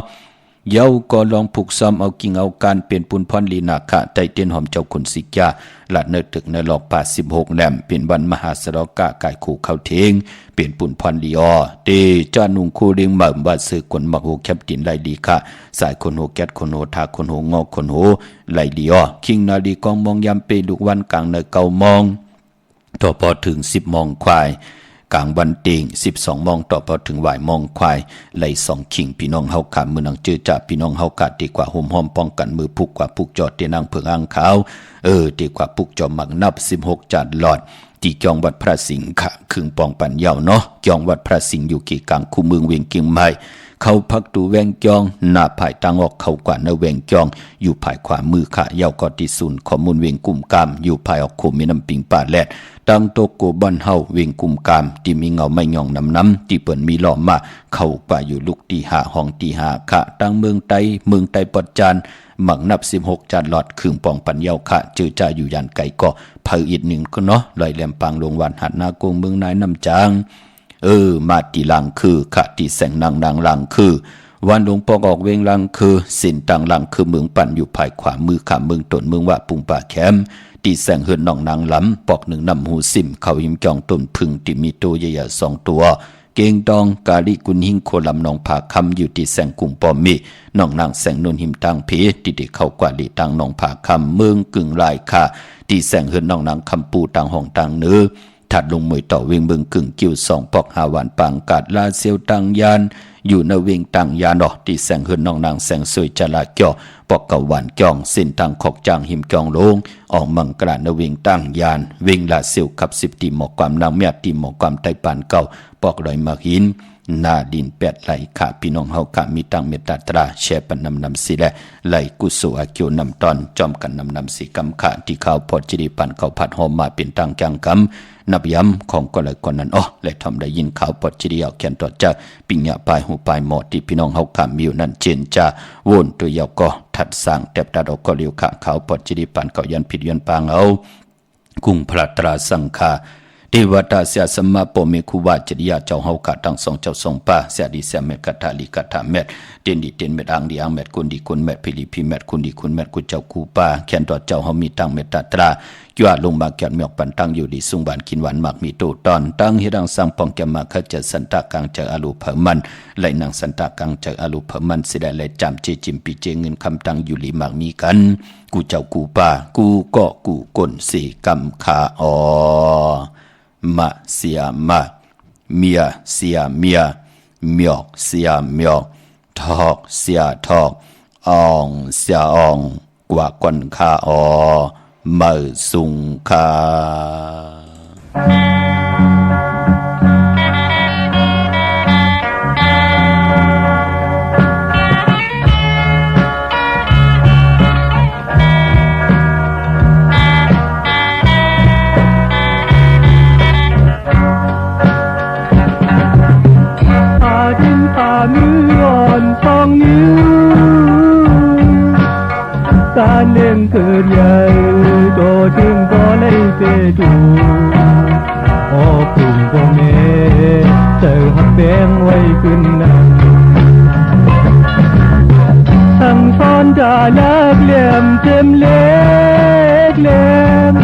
เย้าก็ลองผูกซ้อมเอากิ่งเอาการเปลี่ยนปุนพรลีนาคะใจเตียนหอมเจ้าคนสิกยาหลัดเนื้อตึกในหลอก86แหลมเป็นวันมหาสรกะกายขู่เข้าเทงเปลี่ยนปุนพรลีออเตจานุงคูเรียงหม่ำว่าซื้อคนมักโหแคปตินไลดีค่ะสายคนโหแก๊สคนโหทาคนโหงอกคนโหไลลีออคิงนาลีกองมองยามเปลูกวันกลางเนเกามองต่อพอถึง10 มองควายกลางวันเต็ง12 มองต่อพอถึงหวายมองควายไหล2ขิงพี่น้องเฮาขามือนังเจอจ่าพี่น้องเฮากาดีกว่าห่มห้อมป้องกันมือผูกกว่าผูกจอดเตียนางเผือกอ่างขาวดีกว่าผูกจอมหมักนับ16จานหลอดที่จองวัดพระสิงห์ค่ะครึ่งปองปันเยาเนาะจองวัดพระสิงห์อยู่กี่กลางคู่เมืองเวียงเกียงใหม่เขาพักตูแวงจองหน้าภายตังออกเขากว่าเนแวงจองอยู่ภายขวามือค่ะเยาวกอติศูนย์ข้อมูลเวียงกุ่มกามอยู่ภายออกโคมีน้ำปิงป่าแลดตังโตโกบ้านเฮาเวียงกุ่มกามที่มีเงาไม่ย่องน้ำที่เปิ่นมีหล่อมาเข้าป่าอยู่ลูกตีหาห้องตีหาค่ะตังเมืองไตปอดจานหมักนับ16จานหลอดครึ่งปองปันเยาค่ะเจอจ่าอยู่ยันไก่ก็เผยอีกหนึ่งก็เนาะลอยแหลมปางลงวันหัดนาโกงเมืองนายน้ำจางมาตีหลังคือค่ะที่แสงนางหลังคือวันหลวงปอกออกเวงลังคือสินต่างหลังคือเมืองปั่นอยู่ภายขวามือขาเมืองตนเมืองว่าปุงป่าแคมตีแสงเฮือนน้องนางล้ำปอกหนึ่งนำหูซิมเขาหิมจองต้นพึ่งที่มีตัวใหญ่ๆ2 ตัวเกงดองกาลิกุนหิงโคลำนองผาคำอยู่ที่แสงกุ่มปอมีน้องนางแสงนนหิมตังเพที่ได้เข้ากว่าลีตังนองผาคำเมืองกึ่งลายค่ะที่แสงเฮือนน้องนางคำปูตังห้องตังเนื้อถัดลงมวยต่อเวียงเมืองกึ่งกิ้ว2 ปอกหาหวานปางกาดลาเซียวตังยานอยู่ในเวียงตังยานอที่แสงเฮือนน้องนางแสงสวยจลาเกี่ยวปอกเก่าหวานจองสินทางขอกจางหิมจองลงออกมังกราในเวียงตังยานเวียงลาเซียวขับ10 ตีหมอกความนางเมียตีหมอกความไตปานเก่าปอกลอยมาหินนาดิน8 ไหลขาพี่น้องเฮาขามีตังเมตตาตราแชร์ปันนำสีและไหลกุศลอาเกียวนำตอนจอมกันนำสีกำขาที่เขาพอจิริปันเขาผัดหอมมาเป็นตังจังกำนับย้ำของก็เลยก่อนนั้นและทำได้ยินข่าวปอดจิริเอาแขนต่อจากปิญญาปลายหูปลายหมอดที่พี่น้องเฮาขามีอยู่นั่นเจนจ้าวนตัวยาวก็ถัดสร้างแตบตาดอกก็เลียวขาข่าวปอดจิริปันเขายันผิดยันปางเอากุ้งพระตราสังฆาเทวตาเสียสมมาปเมคุวาจริยาเจ้าเฮากะตั้งสองเจ้าสองป่าเสียดีเสียเมตกะทาลีกะทาเมตเตียนดีเตียนเมตอังดีอังเมตคุณดีคุณเมตพิลิพิเมตคุณดีคุณเมตกุเจ้าคูป่าแขนต่อเจ้าเฮามีตั้งเมตตาตรายั่วลงมาแก่นเมียกปันตั้งอยู่ดีสุงบานกินหวานมากมีโตตอนตั้งเฮดังสังปองแกมาขจัดสันตะกังเจออลูเผมันไหลนางสันตะกังเจออลูเผมันสิได้ไหลจำเจจิมปีเจเงินคำตั้งอยู่ลีมากมีกันกูเจ้ากูป่ากูก็กูก้นสีกำขามาเสียมาเมียเสียเมียเมียกเสียเมียกทอกเสียทอกอ่องเสียอ่องกว่าก้นขามือสุงคาการเล่นเกิดใหญ่โตถึงก็เลยเปดูโอ้กลุ่มก็เมเจอหักแบงไว้ขึ้นนั้นสั่งสอนจะเลิกเหลี่ยมเจ็มเล็กเล่ม